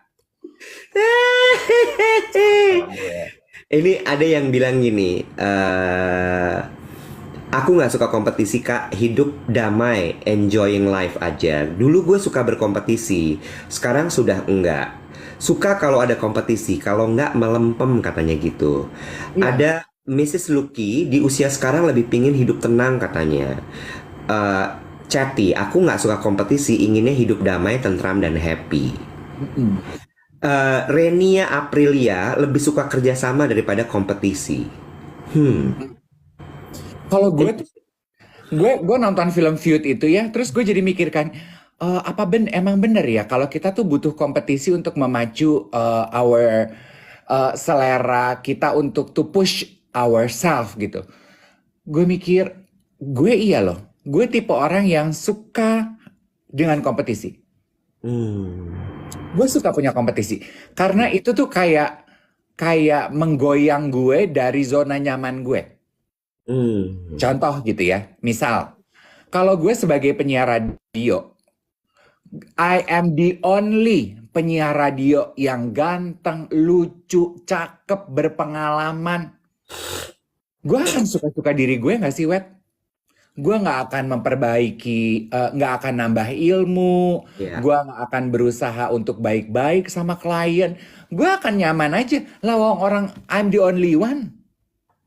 Ini ada yang bilang gini, aku nggak suka kompetisi kak, hidup damai, enjoying life aja. Dulu gue suka berkompetisi, sekarang sudah enggak. Suka kalau ada kompetisi, kalau enggak melempem katanya gitu. Iya. Ada Mrs. Lucky di usia sekarang lebih pingin hidup tenang katanya. Chatty, aku nggak suka kompetisi, inginnya hidup damai, tentram dan happy. Mm-mm. Renia Aprilia lebih suka kerjasama daripada kompetisi. Kalau gue nonton film Feud itu ya, terus gue jadi mikirkan, emang bener ya kalau kita tuh butuh kompetisi untuk memacu our selera kita untuk to push ourselves gitu. Gue mikir, gue iya loh, gue tipe orang yang suka dengan kompetisi. Gue suka punya kompetisi karena itu tuh kayak menggoyang gue dari zona nyaman gue. Contoh gitu ya, misal kalau gue sebagai penyiar radio, I am the only penyiar radio yang ganteng, lucu, cakep, berpengalaman. Gue akan suka-suka diri gue gak sih, Wet? Gue gak akan memperbaiki, gak akan nambah ilmu, Ya, gue gak akan berusaha untuk baik-baik sama klien. Gue akan nyaman aja, lawang orang I'm the only one.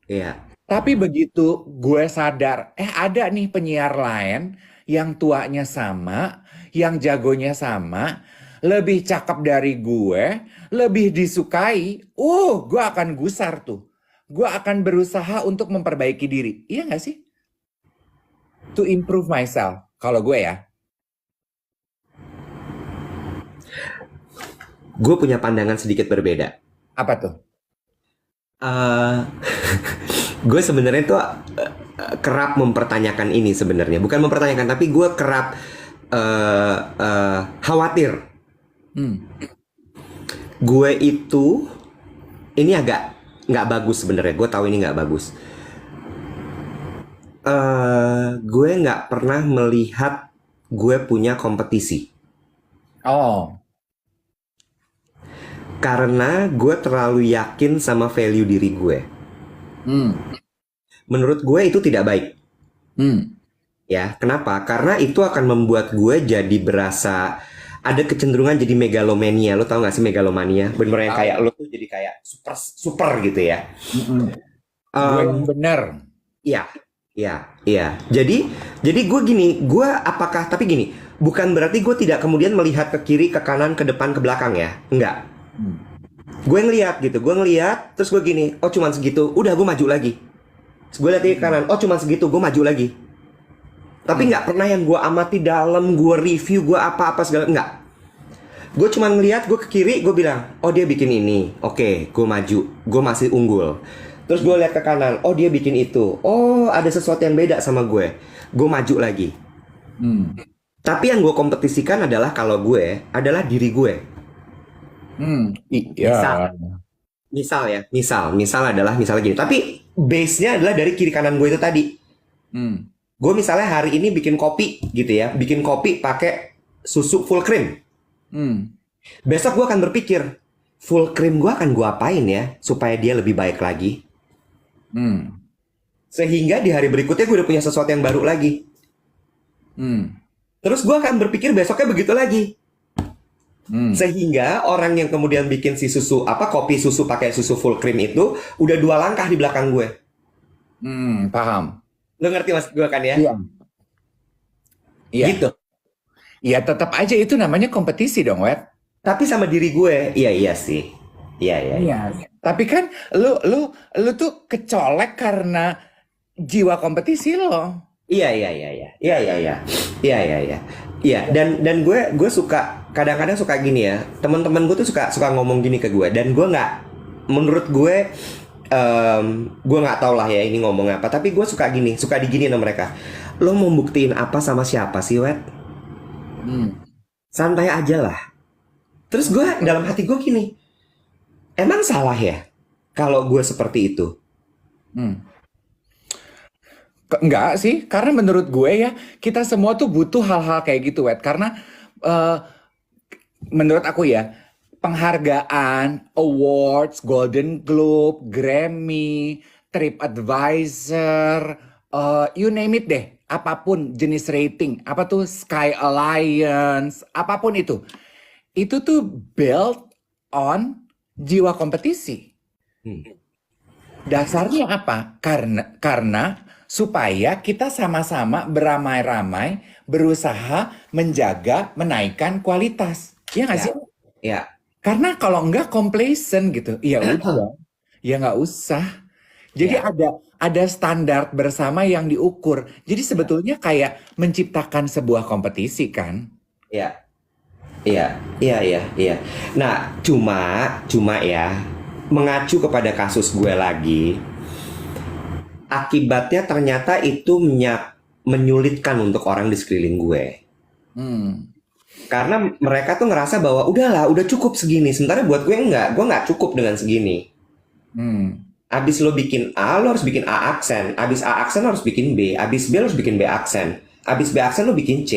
ya, Tapi begitu gue sadar, ada nih penyiar lain yang tuanya sama, yang jagonya sama, lebih cakep dari gue, lebih disukai, gue akan gusar tuh. Gue akan berusaha untuk memperbaiki diri. Iya gak sih? To improve myself, kalau gue ya. gue punya pandangan sedikit berbeda. Apa tuh? Gue sebenarnya tuh kerap mempertanyakan ini sebenarnya. Bukan mempertanyakan, tapi gue kerap khawatir. Hmm. Gue itu ini agak nggak bagus sebenarnya. Gue tahu ini nggak bagus. Gue nggak pernah melihat gue punya kompetisi Oh, karena gue terlalu yakin sama value diri gue. hmm, Menurut gue itu tidak baik. hmm, Ya, kenapa? Karena itu akan membuat gue jadi berasa ada kecenderungan jadi megalomania. Lo tau gak sih megalomania? Bener-bener yang kayak tahu. lo tuh jadi kayak super super gitu ya. Mm-mm. Gue yang Em, bener. iya, iya, iya. Jadi gue gini, gue apakah tapi gini, bukan berarti gue tidak kemudian melihat ke kiri, ke kanan, ke depan, ke belakang ya. Enggak. Hmm, Gue ngeliat gitu, gue ngeliat, terus gue gini, oh cuman segitu, udah gue maju lagi. Terus gue lihat ke hmm, kanan, oh cuman segitu, gue maju lagi. Tapi hmm, nggak pernah yang gue amati dalam, gue review, gue apa-apa segala, nggak. Gue cuma ngeliat, gue ke kiri, gue bilang, oh dia bikin ini, oke, gue maju, gue masih unggul. Terus gue lihat ke kanan, oh dia bikin itu, oh ada sesuatu yang beda sama gue maju lagi. hmm, Tapi yang gue kompetisikan adalah kalau gue adalah diri gue. Iya. Misal, misal adalah misalnya gini. Tapi base-nya adalah dari kiri kanan gue itu tadi. Hmm, Gue misalnya hari ini bikin kopi gitu ya, bikin kopi pakai susu full cream. hmm, Besok gue akan berpikir, full cream gue akan gue apain ya supaya dia lebih baik lagi. hmm, Sehingga di hari berikutnya gue udah punya sesuatu yang baru lagi. hmm, Terus gue akan berpikir besoknya begitu lagi. hmm, Sehingga orang yang kemudian bikin si susu apa kopi susu pakai susu full cream itu udah 2 langkah di belakang gue. paham. Lo ngerti maksud gue kan ya? Iya. Iya. Gitu. Iya, tetap aja itu namanya kompetisi dong, Wet. Tapi sama diri gue, iya sih. Iya. Iya. Tapi kan lu tuh kecolek karena jiwa kompetisi lo. Iya. Iya, dan gue suka kadang-kadang suka gini ya. Teman-teman gue tuh suka ngomong gini ke gue dan gue nggak menurut gue nggak tahu lah ya ini ngomong apa, tapi gue suka digini sama mereka. Lo mau buktiin apa sama siapa sih, Wet? Hmm. Santai aja lah. Terus gue dalam hati gue gini, emang salah ya kalau gue seperti itu? Hmm. Enggak sih, karena menurut gue ya, kita semua tuh butuh hal-hal kayak gitu, Wet. Karena eh, menurut aku ya, penghargaan, awards, Golden Globe, Grammy, TripAdvisor, you name it deh, apapun jenis rating, apa tuh Sky Alliance, apapun itu tuh built on jiwa kompetisi. Hmm. Dasarnya apa? Karena supaya kita sama-sama beramai-ramai berusaha menjaga menaikkan kualitas. Ya nggak Ya, sih? ya. Karena kalau enggak complacent gitu, ya udah, ya nggak usah. Jadi Ya. ada standar bersama yang diukur. Jadi sebetulnya kayak menciptakan sebuah kompetisi kan? Ya. Iya. Nah, cuma ya, mengacu kepada kasus gue lagi, akibatnya ternyata itu menyulitkan untuk orang di sekeliling gue. Hmm. Karena mereka tuh ngerasa bahwa udahlah, udah cukup segini. Sementara buat gue nggak cukup dengan segini. Hmm. Abis lo bikin A, lo harus bikin A aksen. Abis A aksen lo harus bikin B. Abis B lo harus bikin B aksen. Abis B aksen lo bikin C.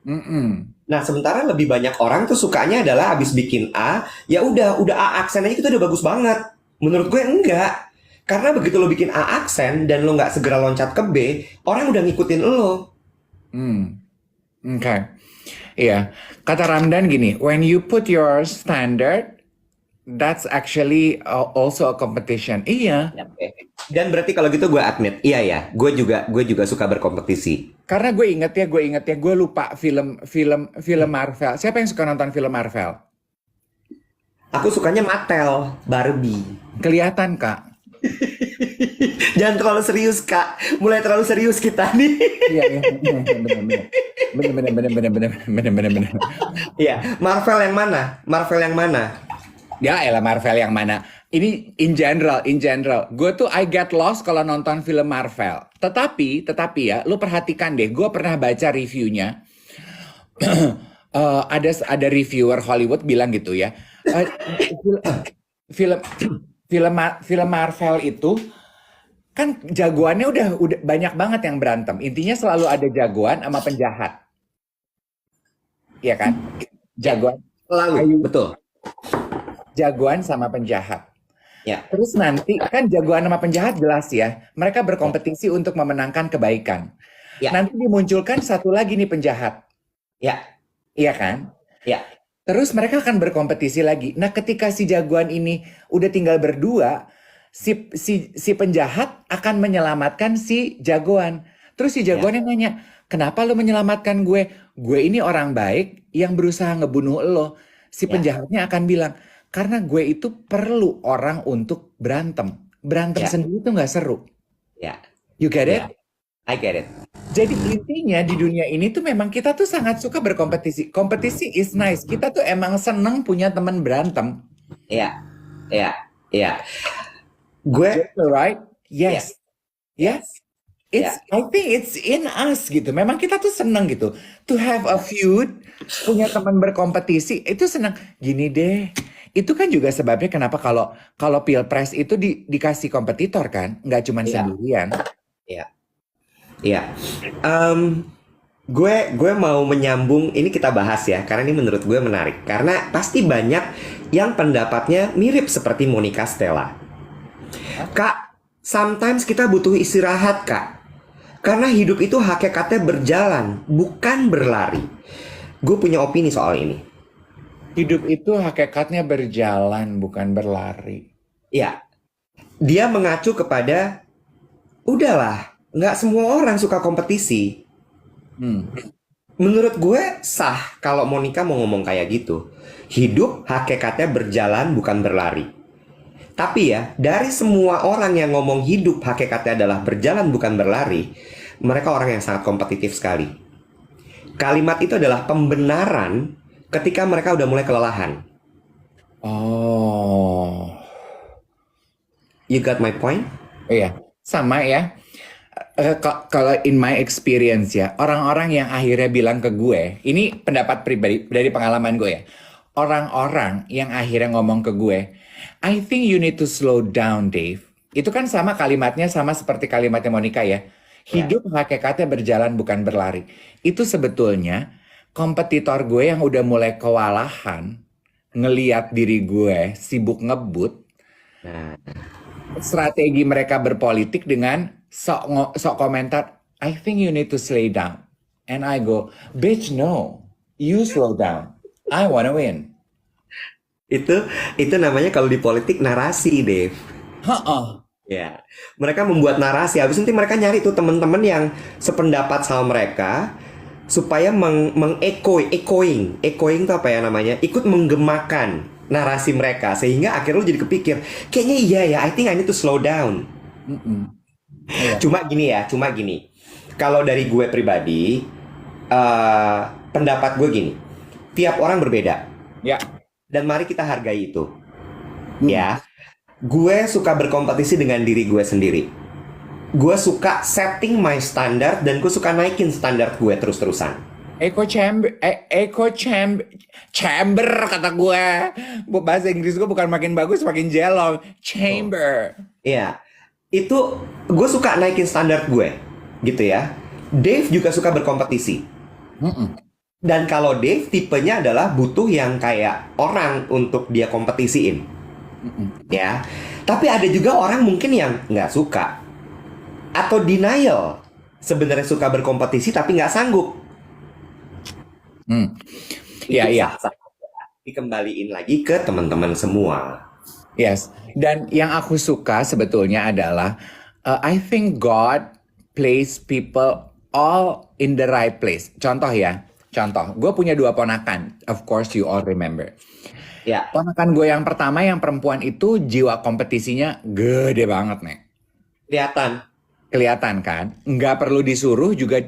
Mm-mm. Nah, sementara lebih banyak orang tuh sukanya adalah abis bikin A, ya udah A aksen aja itu udah bagus banget. Menurut gue enggak. Karena begitu lo bikin A aksen dan lo nggak segera loncat ke B, orang udah ngikutin lo. Hmm. Oke. Iya. Kata Ramdan gini, when you put your standard, that's actually also a competition. Iya. Dan berarti kalau gitu gue admit, iya ya, gue juga suka berkompetisi. Karena gue inget ya, gue lupa film Marvel. Siapa yang suka nonton film Marvel? Aku sukanya Mattel, Barbie. Kelihatan, Kak. Jangan terlalu serius, Kak. Mulai terlalu serius kita nih. Iya, bener. Iya, Marvel yang mana? Marvel yang mana? Ya, elah Marvel yang mana? Ini in general. Gue tuh I get lost kalau nonton film Marvel. Tetapi ya, lu perhatikan deh. Gue pernah baca reviewnya. Ada reviewer Hollywood bilang gitu ya. film film Marvel itu kan jagoannya udah banyak banget yang berantem. Intinya selalu ada jagoan sama penjahat, ya kan? Ya, Jagoan, selalu, ayo, betul. jagoan sama penjahat. Ya, Terus nanti kan jagoan sama penjahat jelas ya, mereka ya, berkompetisi untuk memenangkan kebaikan. ya, Nanti dimunculkan satu lagi nih penjahat, ya, iya kan? ya, Terus mereka akan berkompetisi lagi. Nah, ketika si jagoan ini udah tinggal berdua, si penjahat akan menyelamatkan si jagoan. Terus si ya, jagoannya nanya, kenapa lo menyelamatkan gue? Gue ini orang baik yang berusaha ngebunuh lo. Si ya, penjahatnya akan bilang, karena gue itu perlu orang untuk berantem. Berantem ya, sendiri tuh nggak seru. ya, You get ya. it? I get it. Jadi intinya di dunia ini tuh memang kita tuh sangat suka berkompetisi. Kompetisi is nice. Kita tuh emang seneng punya teman berantem. Ya, ya, ya. Gue, Right? ya, Yes. Yes. ya, I think it's in us gitu. Memang kita tuh seneng gitu. To have a feud, punya teman berkompetisi, itu seneng. Gini deh. Itu kan juga sebabnya kenapa kalau kalau Pilpres itu dikasih kompetitor kan, nggak cuma ya, sendirian. ya, ya. Gue mau menyambung ini kita bahas ya, karena ini menurut gue menarik. Karena pasti banyak yang pendapatnya mirip seperti Monica Stella. Kak, sometimes kita butuh istirahat, Kak. Karena hidup itu hakikatnya berjalan, bukan berlari. Gue punya opini soal ini. Hidup itu hakikatnya berjalan, bukan berlari. Ya, dia mengacu kepada, udahlah, nggak semua orang suka kompetisi. Hmm. Menurut gue sah kalau Monica mau ngomong kayak gitu. Hidup hakikatnya berjalan bukan berlari. Tapi ya, dari semua orang yang ngomong hidup hakikatnya adalah berjalan bukan berlari, mereka orang yang sangat kompetitif sekali. Kalimat itu adalah pembenaran ketika mereka udah mulai kelelahan. Oh, You got my point? iya, sama ya. Kalau in my experience ya, orang-orang yang akhirnya bilang ke gue, ini pendapat pribadi dari pengalaman gue ya. Orang-orang yang akhirnya ngomong ke gue, I think you need to slow down, Dave. Itu kan sama kalimatnya sama seperti kalimatnya Monica ya. Ya. Hidup hakikatnya berjalan bukan berlari. Itu sebetulnya kompetitor gue yang udah mulai kewalahan ngeliat diri gue sibuk ngebut, Nah, strategi mereka berpolitik dengan sok komentar, I think you need to slow down. And I go, bitch, no. You slow down. I wanna win. itu namanya kalau di politik narasi, Dave. Heeh. Ya, mereka membuat narasi. Habis nanti mereka nyari tuh teman-teman yang sependapat sama mereka supaya echoing itu apa ya namanya? Ikut menggemakan narasi mereka sehingga akhirnya lu jadi kepikir, kayaknya iya ya, I think I need to slow down. Mm-mm. Iya. Cuma gini. Kalau dari gue pribadi, pendapat gue gini. Tiap orang berbeda Ya. dan mari kita hargai itu. Mm. Ya. Gue suka berkompetisi dengan diri gue sendiri. Gue suka setting my standard dan gue suka naikin standar gue terus-terusan. Chamber kata gue. Bahasa Inggris gue bukan makin bagus, makin jelong. Chamber. Iya, itu gue suka naikin standar gue, gitu ya. Dave juga suka berkompetisi. Mm-mm. Dan kalau Dave tipenya adalah butuh yang kayak orang untuk dia kompetisiin, Mm-mm. ya. Tapi ada juga orang mungkin yang nggak suka atau denial, sebenarnya suka berkompetisi tapi nggak sanggup. Iya, Itu iya. sah-sah aja. Dikembaliin lagi ke teman-teman semua. Yes. Dan yang aku suka sebetulnya adalah I think God place people all in the right place. Contoh ya, contoh. Gue punya 2 ponakan. Of course you all remember. Ya, Ponakan gue yang pertama yang perempuan itu jiwa kompetisinya gede banget nih. kelihatan. Kelihatan kan? Nggak perlu disuruh juga.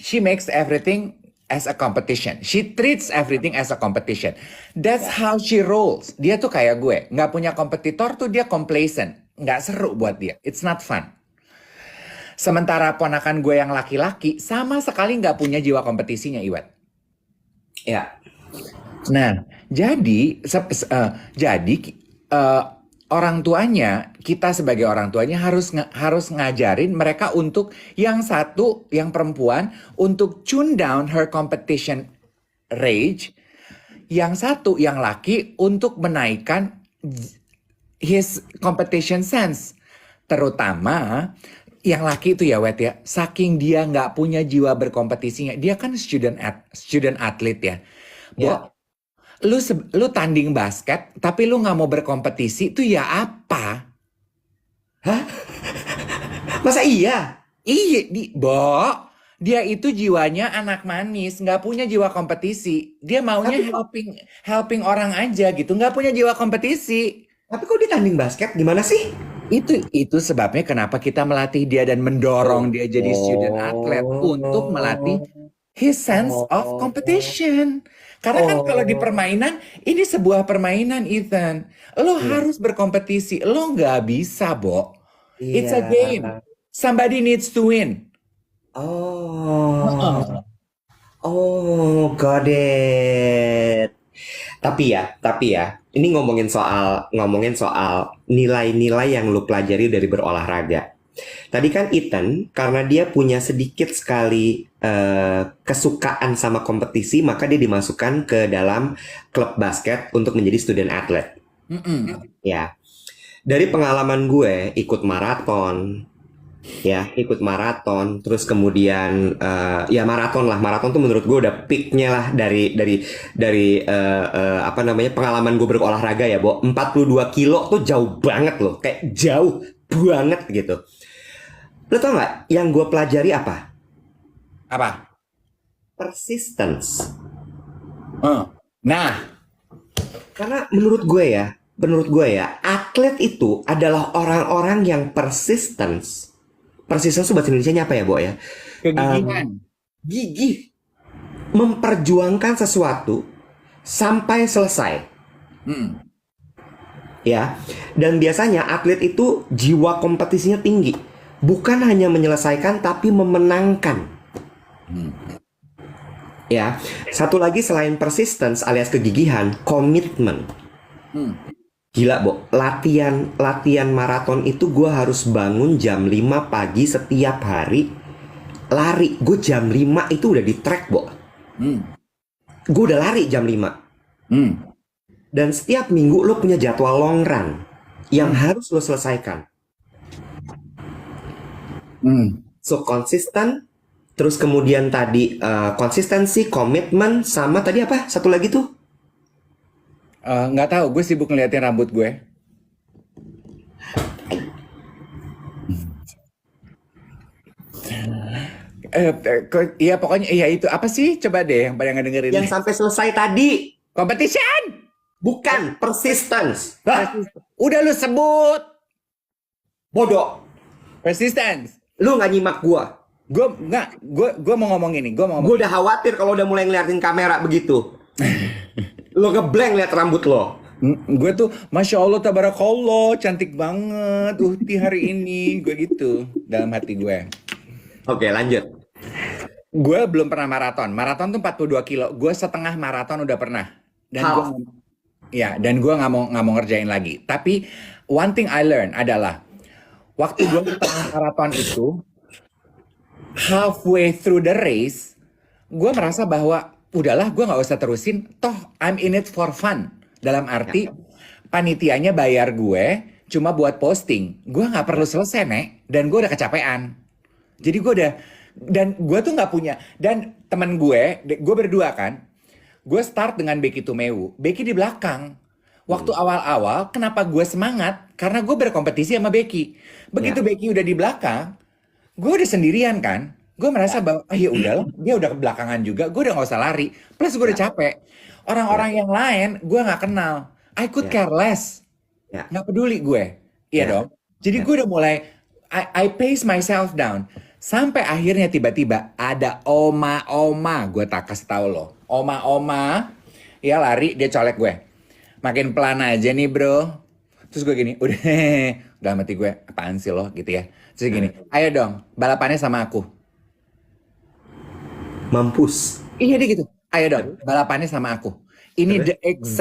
She makes everything as a competition. She treats everything as a competition. That's how she rolls. Dia tuh kayak gue. Nggak punya kompetitor tuh dia complacent. Nggak seru buat dia. It's not fun. Sementara ponakan gue yang laki-laki sama sekali nggak punya jiwa kompetisinya, Iwat. Ya, Nah, jadi orang tuanya, kita sebagai orang tuanya harus ngajarin mereka untuk yang satu, yang perempuan, untuk tune down her competition rage, yang satu, yang laki, untuk menaikkan his competition sense. Terutama yang laki itu ya Wet ya, saking dia nggak punya jiwa berkompetisinya, dia kan student athlete ya. Ya. Lu tanding basket, tapi lu nggak mau berkompetisi, itu ya apa? Masa iya? Iya, dia itu jiwanya anak manis, nggak punya jiwa kompetisi. Dia maunya Tapi helping orang aja gitu, nggak punya jiwa kompetisi. tapi kok dia tanding basket? Gimana sih? Itu sebabnya kenapa kita melatih dia dan mendorong dia jadi student athlete untuk melatih Oh. his sense of Oh. competition. Karena kan kalau di Oh. permainan, ini sebuah permainan, Ethan. Lo Iya. harus berkompetisi. Lo nggak bisa, Bo. It's a Iya. game. Somebody needs to win. Oh. Oh, got it. Tapi ya, ini ngomongin soal nilai-nilai yang lu pelajari dari berolahraga. Tadi kan Ethan, karena dia punya sedikit sekali kesukaan sama kompetisi, maka dia dimasukkan ke dalam klub basket untuk menjadi student athlete. Mm-mm. Ya, dari pengalaman gue ikut maraton, terus kemudian ya maraton tuh menurut gue udah peaknya lah dari apa namanya pengalaman gue berolahraga ya, 42 kilo tuh jauh banget loh, kayak jauh banget gitu. Lo tau nggak yang gue pelajari apa? Apa? Persistence. Nah, Karena menurut gue ya, atlet itu adalah orang-orang yang persistence. Persistence itu bahasa Indonesianya apa ya, Bo ya? kegigihan. Gigih memperjuangkan sesuatu sampai selesai, Mm. ya. Dan biasanya atlet itu jiwa kompetisinya tinggi, bukan hanya menyelesaikan tapi memenangkan. Ya, satu lagi selain persistence alias kegigihan, komitmen. Mm. Gila, Bo. Latihan maraton itu gue harus bangun jam 5 pagi setiap hari. Lari, gue jam 5 itu udah di track, Bo. Mm. Gue udah lari jam 5. Mm. Dan setiap minggu lo punya jadwal long run yang harus lo selesaikan. Mm. So, konsisten. Terus kemudian tadi konsistensi, komitmen, sama tadi apa? Satu lagi tuh. Nggak tahu, gue sibuk ngeliatin rambut gue. Iya pokoknya iya itu apa sih? Coba deh yang pada ngedengerin. Yang sampai selesai tadi. Competition. Bukan, persistence. Hah, Udah lu sebut bodoh. persistence. Lu nggak nyimak gue. Gue mau ngomong ini. Gue mau ngomong. Gue udah khawatir kalau udah mulai ngeliatin kamera begitu. Lo ngeblank liat rambut lo. Gue tuh, Masya Allah, Tabarakallah, cantik banget Uhti hari ini. Gue gitu, dalam hati gue. Oke, lanjut. Gue belum pernah maraton. Maraton tuh 42 kilo. Gue setengah maraton udah pernah. Dan gue, Half. ya, dan gue nggak mau ngerjain lagi. Tapi, one thing I learned adalah, waktu gue setengah maraton itu, halfway through the race, gue merasa bahwa, udahlah, gue nggak usah terusin. Toh, I'm in it for fun. Dalam arti panitianya bayar gue cuma buat posting. Gue nggak perlu selesai, Nek. Dan gue udah kecapean. Jadi gue udah, dan gue tuh nggak punya. Dan temen gue berdua kan. Gue start dengan Becky Tumewu. Becky di belakang. Waktu awal-awal, kenapa gue semangat? Karena gue berkompetisi sama Becky. Begitu Ya. Becky udah di belakang, gue udah sendirian kan. Gue merasa bahwa, ya udahlah, dia udah belakangan juga. Gue udah nggak usah lari. Plus gue udah capek. Orang-orang yang lain gue nggak kenal. I could Ya. care less. Ya. Nggak peduli gue. Iya Ya. dong. Jadi Ya. gue udah mulai, I pace myself down. Sampai akhirnya tiba-tiba ada oma-oma. Gue tak kasih tahu loh. Oma-oma, ya lari, dia colek gue. Makin pelan aja nih bro. Terus gue gini, udah mati gue, apaan sih lo gitu ya. Terus gini, ayo dong, balapannya sama aku. Mampus. Iya dia gitu. Ayo dong, balapannya sama aku. Ini Terus?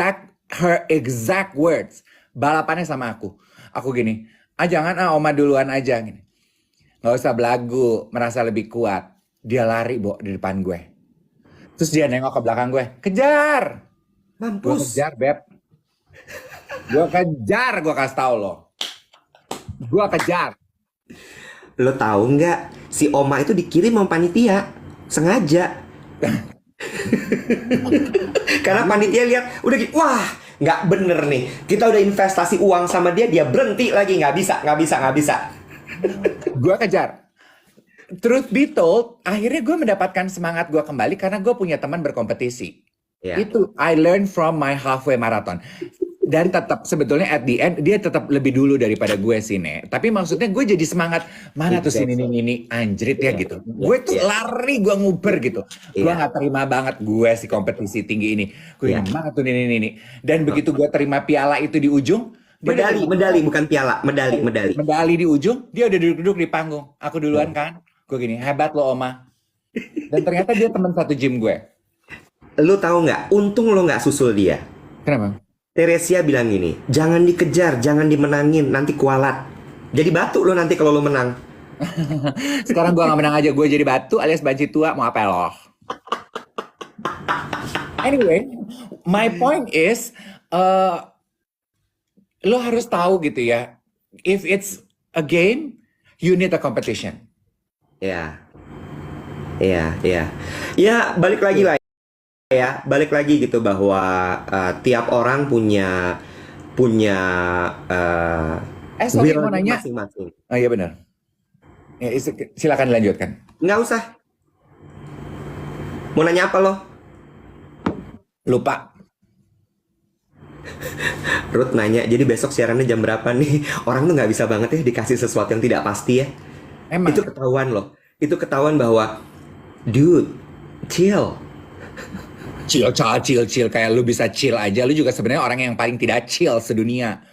her exact words. balapannya sama aku. Aku gini, jangan Oma duluan aja gini. Nggak usah belagu, merasa lebih kuat. Dia lari, Bo, di depan gue. Terus dia nengok ke belakang gue, kejar! Gue Mampus. kejar, Beb. Gue kejar, gue kasih tau lo. Gue kejar. Lo tahu nggak? Si Oma itu dikirim sama panitia. Sengaja. Karena panitia lihat, udah gitu, wah, nggak bener nih. Kita udah investasi uang sama dia, dia berhenti lagi. Nggak bisa, nggak bisa, nggak bisa. Gue kejar. Truth be told, akhirnya gue mendapatkan semangat gue kembali karena gue punya teman berkompetisi. Ya. Itu I learned from my halfway marathon. Dan tetap sebetulnya at the end dia tetap lebih dulu daripada gue sih, Nek. Tapi maksudnya gue jadi semangat, mana tuh Exactly. ini anjrit ya Iya, gitu. iya, Gue tuh iya. lari, gue nguber gitu. Gue Iya. nggak terima banget gue si kompetisi tinggi ini. Gue Iya. ini mana tuh ini. Dan begitu gue terima piala itu di ujung, dia udah Medali, medali bukan piala, medali, medali. medali di ujung, dia udah duduk-duduk di panggung. Aku duluan kan. Gue gini, hebat lo Oma. Dan ternyata dia teman satu gym gue. Lu tahu nggak? Untung lo nggak susul dia. Kenapa? Teresia bilang gini, jangan dikejar, jangan dimenangin, nanti kualat. Jadi batu lo nanti kalau lo menang. Sekarang gue gak menang aja, gue jadi batu alias banci tua, mau apa lo? Anyway, my point is, lo harus tahu gitu ya, if it's a game, you need a competition. Ya, ya, ya. Ya, balik lagi lah ya, balik lagi gitu bahwa tiap orang punya punya Sorry, mau will-nya nanya. masing-masing. Oh iya benar. Ya, silakan dilanjutkan. Nggak usah. Mau nanya apa lo? Lupa. Ruth nanya, jadi besok siarannya jam berapa nih? Orang tuh nggak bisa banget ya dikasih sesuatu yang tidak pasti ya. Emang. Itu ketahuan loh. Itu ketahuan bahwa, dude, chill. Chill. Kayak lu bisa chill aja. Lu juga sebenarnya orang yang paling tidak chill sedunia.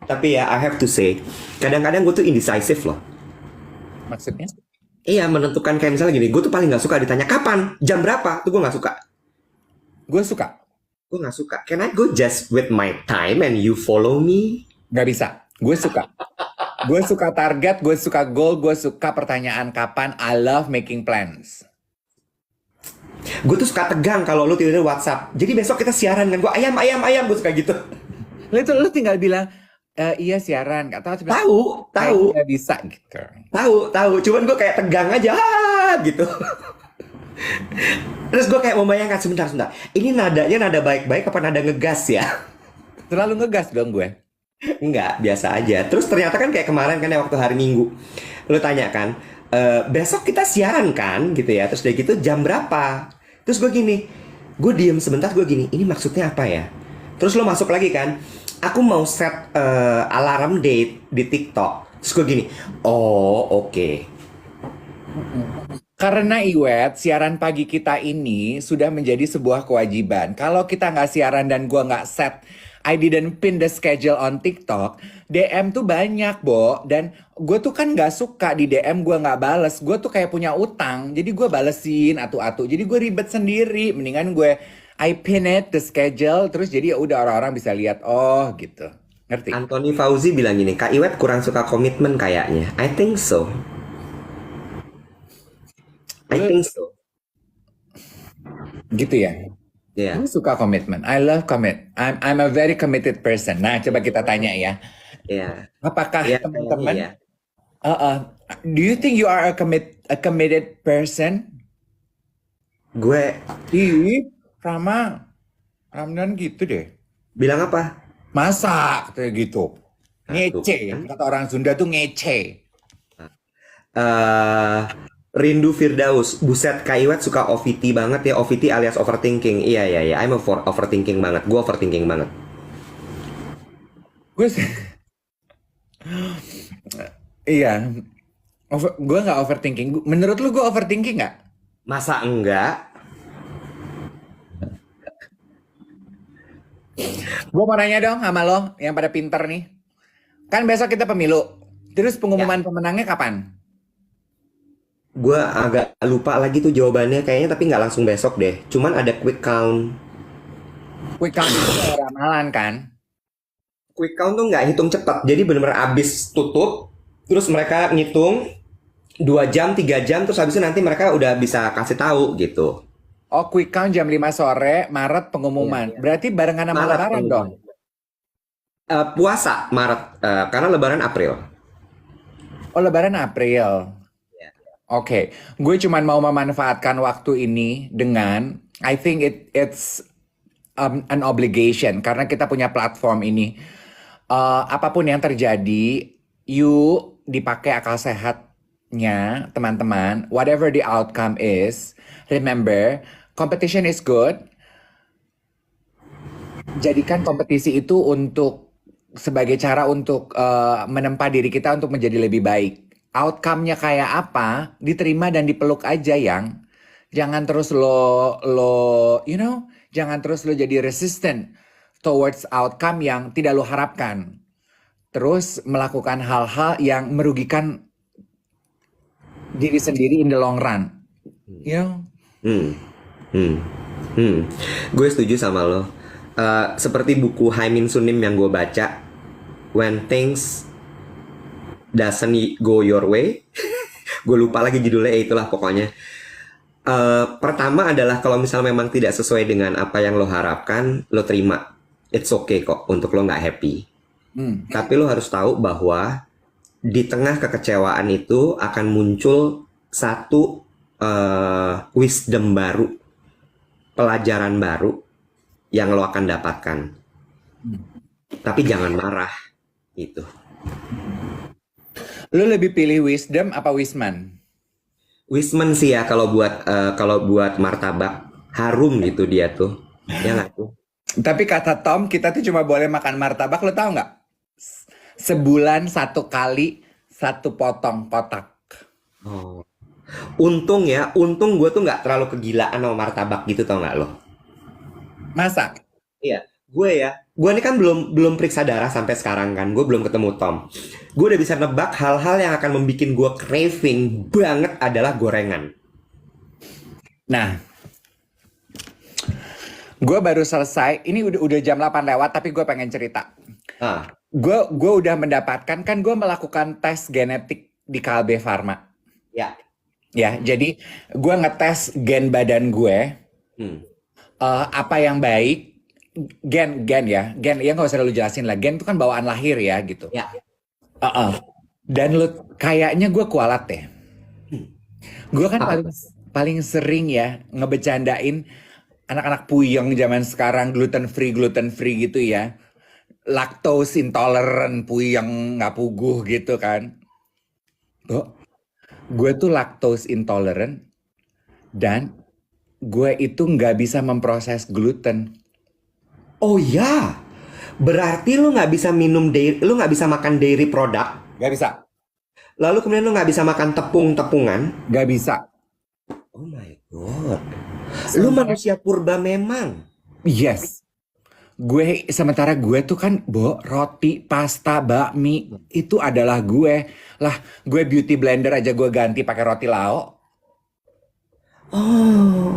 Tapi ya, I have to say, kadang-kadang gue tuh indecisive loh. Maksudnya? Iya, menentukan kayak misalnya gini, gue tuh paling nggak suka ditanya kapan, jam berapa, tuh gue nggak suka. Gue suka. Gue nggak suka. Can I go just with my time and you follow me? Gak bisa. Gue suka. Gue suka target, gue suka goal, gue suka pertanyaan kapan. I love making plans. Gue tuh suka tegang kalau lu tiba-tiba WhatsApp. Jadi besok kita siaran kan? Gue ayam, gue suka gitu. Lu tinggal bilang, iya siaran. Gak tahu. Tahu. Gak bisa gitu. Tahu. Cuman gue kayak tegang aja, gitu. Terus gue kayak membayangkan sebentar. Ini nadanya nada baik-baik apa nada ngegas ya? Terlalu ngegas dong gue. Enggak, biasa aja. Terus ternyata kan kayak kemarin kan ya waktu hari Minggu, lu tanya kan, besok kita siaran kan, gitu ya. Terus udah gitu jam berapa? Terus gue gini, gue diem sebentar, gue gini, ini maksudnya apa ya? Terus lo masuk lagi kan, aku mau set alarm date di TikTok. Terus gue gini, oh oke. Karena Iwet, siaran pagi kita ini sudah menjadi sebuah kewajiban. Kalau kita nggak siaran dan gua nggak set, I didn't pin the schedule on TikTok, DM tuh banyak, Bo. Dan gue tuh kan nggak suka di DM gua nggak bales. Gue tuh kayak punya utang, jadi gue balesin atu-atu. Jadi gue ribet sendiri. Mendingan I pin it, the schedule, terus jadi ya udah orang-orang bisa lihat, oh gitu. Ngerti? Anthony Fauzi bilang gini, Kak Iwet kurang suka komitmen kayaknya. I think so. Gitu ya. Ya. Gue suka komitmen. I love commit. I'm a very committed person. Nah, coba kita tanya ya. Ya. Apakah Ya, teman-teman? kayaknya Do you think you are a committed person? Gue Ih, Ramdan gitu deh. bilang apa? Masa kayak gitu? Ngece. Kata orang Sunda tuh ngece. Rindu Firdaus, buset Kak Iwet suka OVT banget ya, OVT alias overthinking. Iya, I'm a overthinking banget. Gue overthinking banget. Gue iya. Gue nggak overthinking. Menurut lu gue overthinking nggak? Masa enggak? Gue mau nanya dong sama lo yang pada pinter nih. Kan besok kita pemilu. Terus pengumuman pemenangnya kapan? Gue agak lupa lagi tuh jawabannya kayaknya, tapi nggak langsung besok deh. Cuman ada quick count. Quick count itu kayak ramalan kan? quick count tuh nggak hitung cepat. Jadi bener-bener abis tutup, terus mereka ngitung 2 jam, 3 jam, terus habis itu nanti mereka udah bisa kasih tahu gitu. Oh, quick count jam 5 sore, Maret Iya, pengumuman. iya. Berarti barengan sama Maret Lebaran dong. pengumuman. Puasa Maret, karena Lebaran April. Oh, Lebaran April. Iya. Oke, gue cuman mau memanfaatkan waktu ini dengan I think it's an obligation karena kita punya platform ini. Apapun yang terjadi, yuk dipakai akal sehatnya, teman-teman. Whatever the outcome is, remember, competition is good. Jadikan kompetisi itu sebagai cara untuk menempa diri kita untuk menjadi lebih baik. Outcome-nya kayak apa, diterima dan dipeluk aja yang. Jangan terus jangan terus lo jadi resistant towards outcome yang tidak lo harapkan. Terus melakukan hal-hal yang merugikan diri sendiri in the long run. You know? Hmm. Hmm. Hmm. Gue setuju sama lo. Seperti buku Haimin Sunim yang gue baca, When Things Doesn't Go Your Way. Gue lupa lagi judulnya, itulah pokoknya. Pertama adalah kalau misalnya memang tidak sesuai dengan apa yang lo harapkan, lo terima. It's okay kok untuk lo nggak happy. Tapi lo harus tahu bahwa di tengah kekecewaan itu akan muncul satu wisdom baru, pelajaran baru yang lo akan dapatkan. Tapi jangan marah, gitu. Lo lebih pilih wisdom apa wisman? Wisman sih ya kalau buat martabak harum gitu dia tuh, ya nggak tuh? Tapi kata Tom, kita tuh cuma boleh makan martabak, lo tau nggak? Sebulan 1 kali 1 potong kotak. Oh. Untung gue tuh nggak terlalu kegilaan sama martabak gitu, tau nggak lo? Masa? Iya, gue ini kan belum periksa darah sampai sekarang kan, gue belum ketemu Tom. Gue udah bisa nebak hal-hal yang akan membuat gue craving banget adalah gorengan. Nah, gue baru selesai, ini udah jam 8 lewat, tapi gue pengen cerita. Ah, Gue udah mendapatkan, kan gue melakukan tes genetik di Kalbe Farma. ya. Ya, jadi gue ngetes gen badan gue, Hmm. apa yang baik, gen ya nggak usah lu jelasin lah, gen itu kan bawaan lahir ya gitu. Ya. Dan lu kayaknya gue kualat deh. Gue kan Apa paling sering ya ngebecandain anak-anak puyeng zaman sekarang gluten free gitu ya, lactose intolerant puyeng nggak puguh gitu kan. Gue tuh lactose intolerant dan gue itu nggak bisa memproses gluten. Oh ya, berarti lu nggak bisa lu nggak bisa makan dairy product. Gak bisa. Lalu kemudian lu nggak bisa makan tepung-tepungan. Gak bisa. Oh my god, lu manusia purba memang. Yes. Sementara gue tuh kan roti, pasta, bakmi itu adalah gue. Lah, gue beauty blender aja gue ganti pakai roti lao. Oh,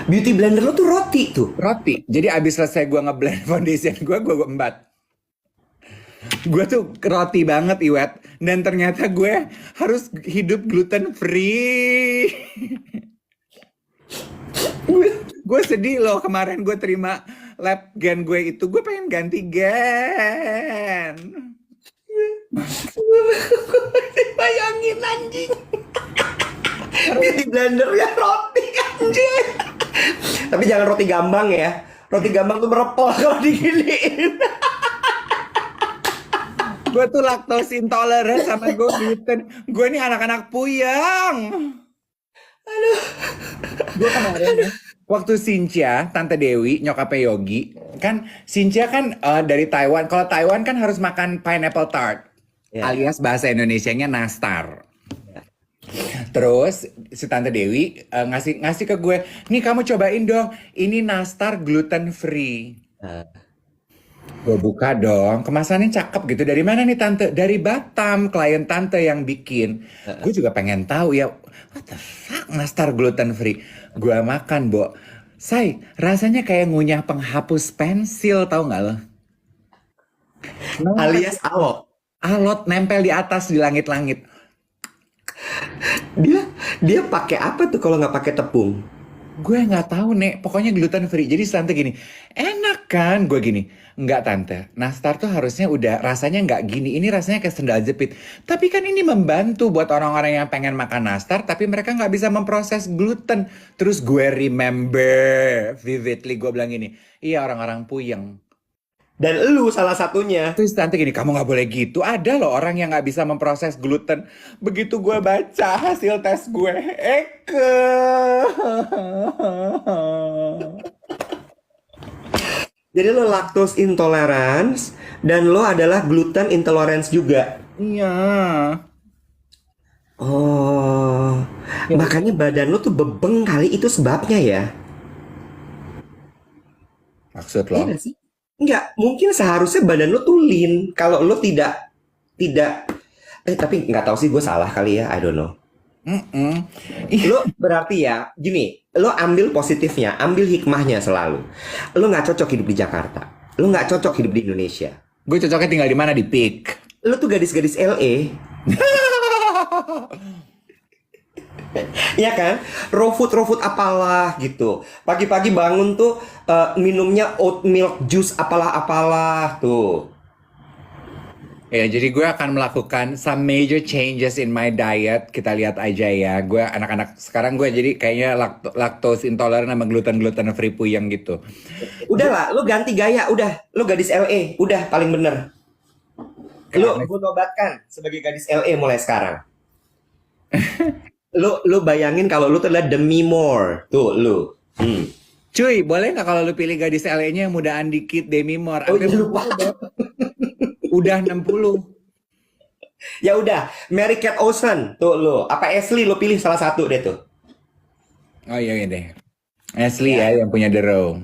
beauty blender lu tuh roti tuh. Roti. Jadi abis selesai gue ngeblend foundation gue embat. Gue tuh roti banget, Iwet. Dan ternyata gue harus hidup gluten free. Gue sedih loh, kemarin gue terima lab gen gue itu. Gue pengen ganti gen. Bayangin anjing. Beauty blender ya roti anjing. Tapi jangan roti gambang ya. Roti gambang tuh merepol kalau diginiin. Gue tuh lactose intolerant sama gue gluten. Gue nih anak-anak puyeng. Aduh. Gue kemarin ya, waktu Cynthia, Tante Dewi, nyokapnya Yogi, kan Cynthia kan dari Taiwan. Kalau Taiwan kan harus makan pineapple tart, alias bahasa Indonesianya nastar. Terus si Tante Dewi ngasih ke gue, nih kamu cobain dong, ini nastar gluten free. Gue buka dong, kemasannya cakep gitu. Dari mana nih Tante? Dari Batam, klien Tante yang bikin. Gue juga pengen tahu ya, what the fuck nastar gluten free. Gue makan, Say, rasanya kayak ngunyah penghapus pensil, tau gak lo? alias alot. Alot nempel di atas di langit-langit. Dia dia pakai apa tuh kalau nggak pakai tepung? Gue nggak tahu nek, pokoknya gluten free. Jadi tante gini, enak kan? Gue gini, nggak tante. Nastar tuh harusnya udah rasanya nggak gini. Ini rasanya kayak sendal jepit. Tapi kan ini membantu buat orang-orang yang pengen makan nastar, tapi mereka nggak bisa memproses gluten. Terus gue remember vividly, gue bilang gini, iya orang-orang puyeng. Dan lu salah satunya. Terus tante gini, kamu nggak boleh gitu. Ada loh orang yang nggak bisa memproses gluten. Begitu gue baca hasil tes gue, Jadi lo lactose intolerance dan lo adalah gluten intolerance juga. Iya. Oh, makanya badan lo tuh bebeng kali itu sebabnya ya. Maksud Iya lo? nggak sih? Nggak, mungkin seharusnya badan lo tuh lean. Kalau lo tidak tapi nggak tahu sih gue salah kali ya, I don't know. Mm-mm. Ih, Lo berarti ya, gini, lo ambil positifnya, ambil hikmahnya selalu. Lo nggak cocok hidup di Jakarta. Lo nggak cocok hidup di Indonesia. gue cocoknya tinggal di mana? Di Peak. Lo tuh gadis-gadis LA, ya kan? Raw food apalah gitu. Pagi-pagi bangun tuh minumnya oat milk juice apalah-apalah tuh. Ya, jadi gue akan melakukan some major changes in my diet. Kita lihat aja ya. Gue anak-anak sekarang gue jadi kayaknya lactose intolerant sama gluten free puyeng gitu. Udahlah, lo ganti gaya, udah. Lo gadis LA, udah paling bener. Lo gue nobatkan sebagai gadis LA mulai sekarang. Lo bayangin kalau lo tuh adalah Demi Moore, tuh lo. Cuy, boleh nggak kalau lu pilih gadis LA-nya yang mudaan dikit, Demi Moore? Oh Hampir iya lupa. udah 60. Ya udah, Mary Kate Olsen, tuh lo. Apa Ashley lo pilih salah satu deh tuh. Oh iya deh. Ashley Ya, ya yang punya The Row.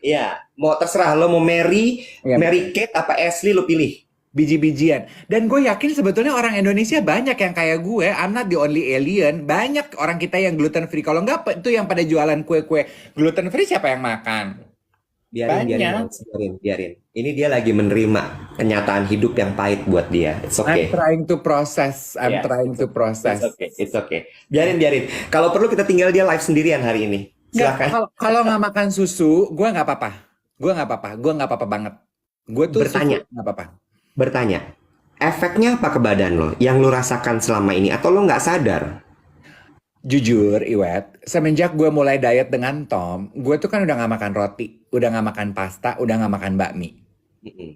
iya. Mau terserah lo mau Ya, Mary Kate apa Ashley lo pilih. biji-bijian. Dan gue yakin sebetulnya orang Indonesia banyak yang kayak gue. I'm not the only alien. Banyak orang kita yang gluten free. Kalau nggak, itu yang pada jualan kue-kue gluten free siapa yang makan? Biarin, Banyak. biarin. Ini dia lagi menerima kenyataan hidup yang pahit buat dia. It's I'm okay. trying to process. I'm Ya, trying to it's process. okay. It's okay. Biarin. Kalau perlu kita tinggal dia live sendirian hari ini. Nggak, Silakan. kalau nggak makan susu, gue nggak apa-apa. Gue nggak apa-apa. Gue nggak apa-apa banget. Gue tuh Bertanya, susu nggak apa-apa. bertanya. Efeknya apa ke badan lo yang lo rasakan selama ini atau lo nggak sadar? Jujur, Iwet, semenjak gue mulai diet dengan Tom, gue tuh kan udah nggak makan roti, udah nggak makan pasta, udah nggak makan bakmi. Mm-mm.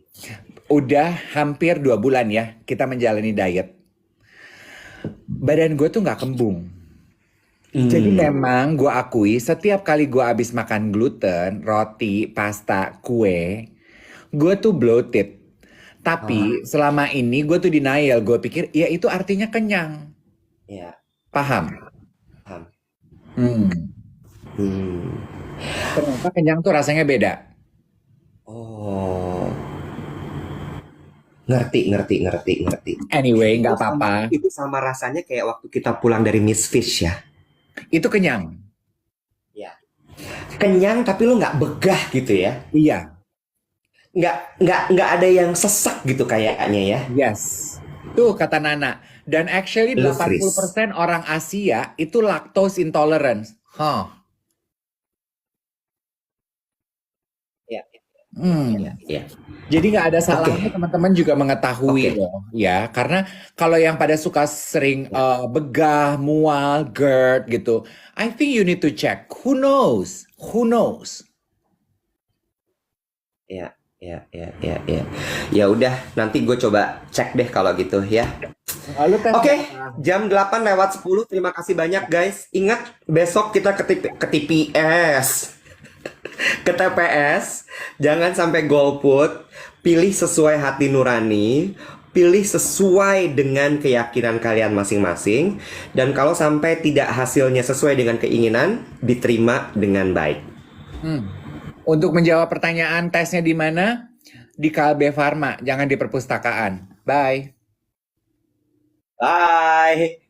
Udah hampir 2 bulan ya kita menjalani diet. Badan gue tuh nggak kembung. Jadi memang gue akui setiap kali gue habis makan gluten, roti, pasta, kue, gue tuh bloated. Tapi selama ini gue tuh denial, gue pikir ya itu artinya kenyang. Ya, Paham? paham. Hmm. Hmm. Ternyata kenyang tuh rasanya beda. Oh, ngerti. Anyway, nggak Itu sama, apa-apa. itu sama rasanya kayak waktu kita pulang dari Miss Fish ya. Itu kenyang. Ya. Kenyang tapi lo nggak begah gitu ya. Iya. Nggak ada yang sesak gitu kayaknya ya. Yes. Tuh kata Nana. Dan actually Lu 80% orang Asia itu lactose intolerance. Huh. Ya, Ya. Jadi nggak ada salahnya teman-teman juga mengetahui Oke. loh, ya. Karena kalau yang pada suka sering begah, mual, GERD gitu, I think you need to check. Who knows? Who knows? Ya. Ya udah, nanti gue coba cek deh kalau gitu ya. Lalu tes Oke, jam 8:10. Terima kasih banyak guys. Ingat besok kita ke TPS. Ke TPS, jangan sampai golput. Pilih sesuai hati nurani, pilih sesuai dengan keyakinan kalian masing-masing. Dan kalau sampai tidak hasilnya sesuai dengan keinginan, diterima dengan baik. Untuk menjawab pertanyaan tesnya di mana? Di Kalbe Farma, jangan di perpustakaan. Bye. Bye.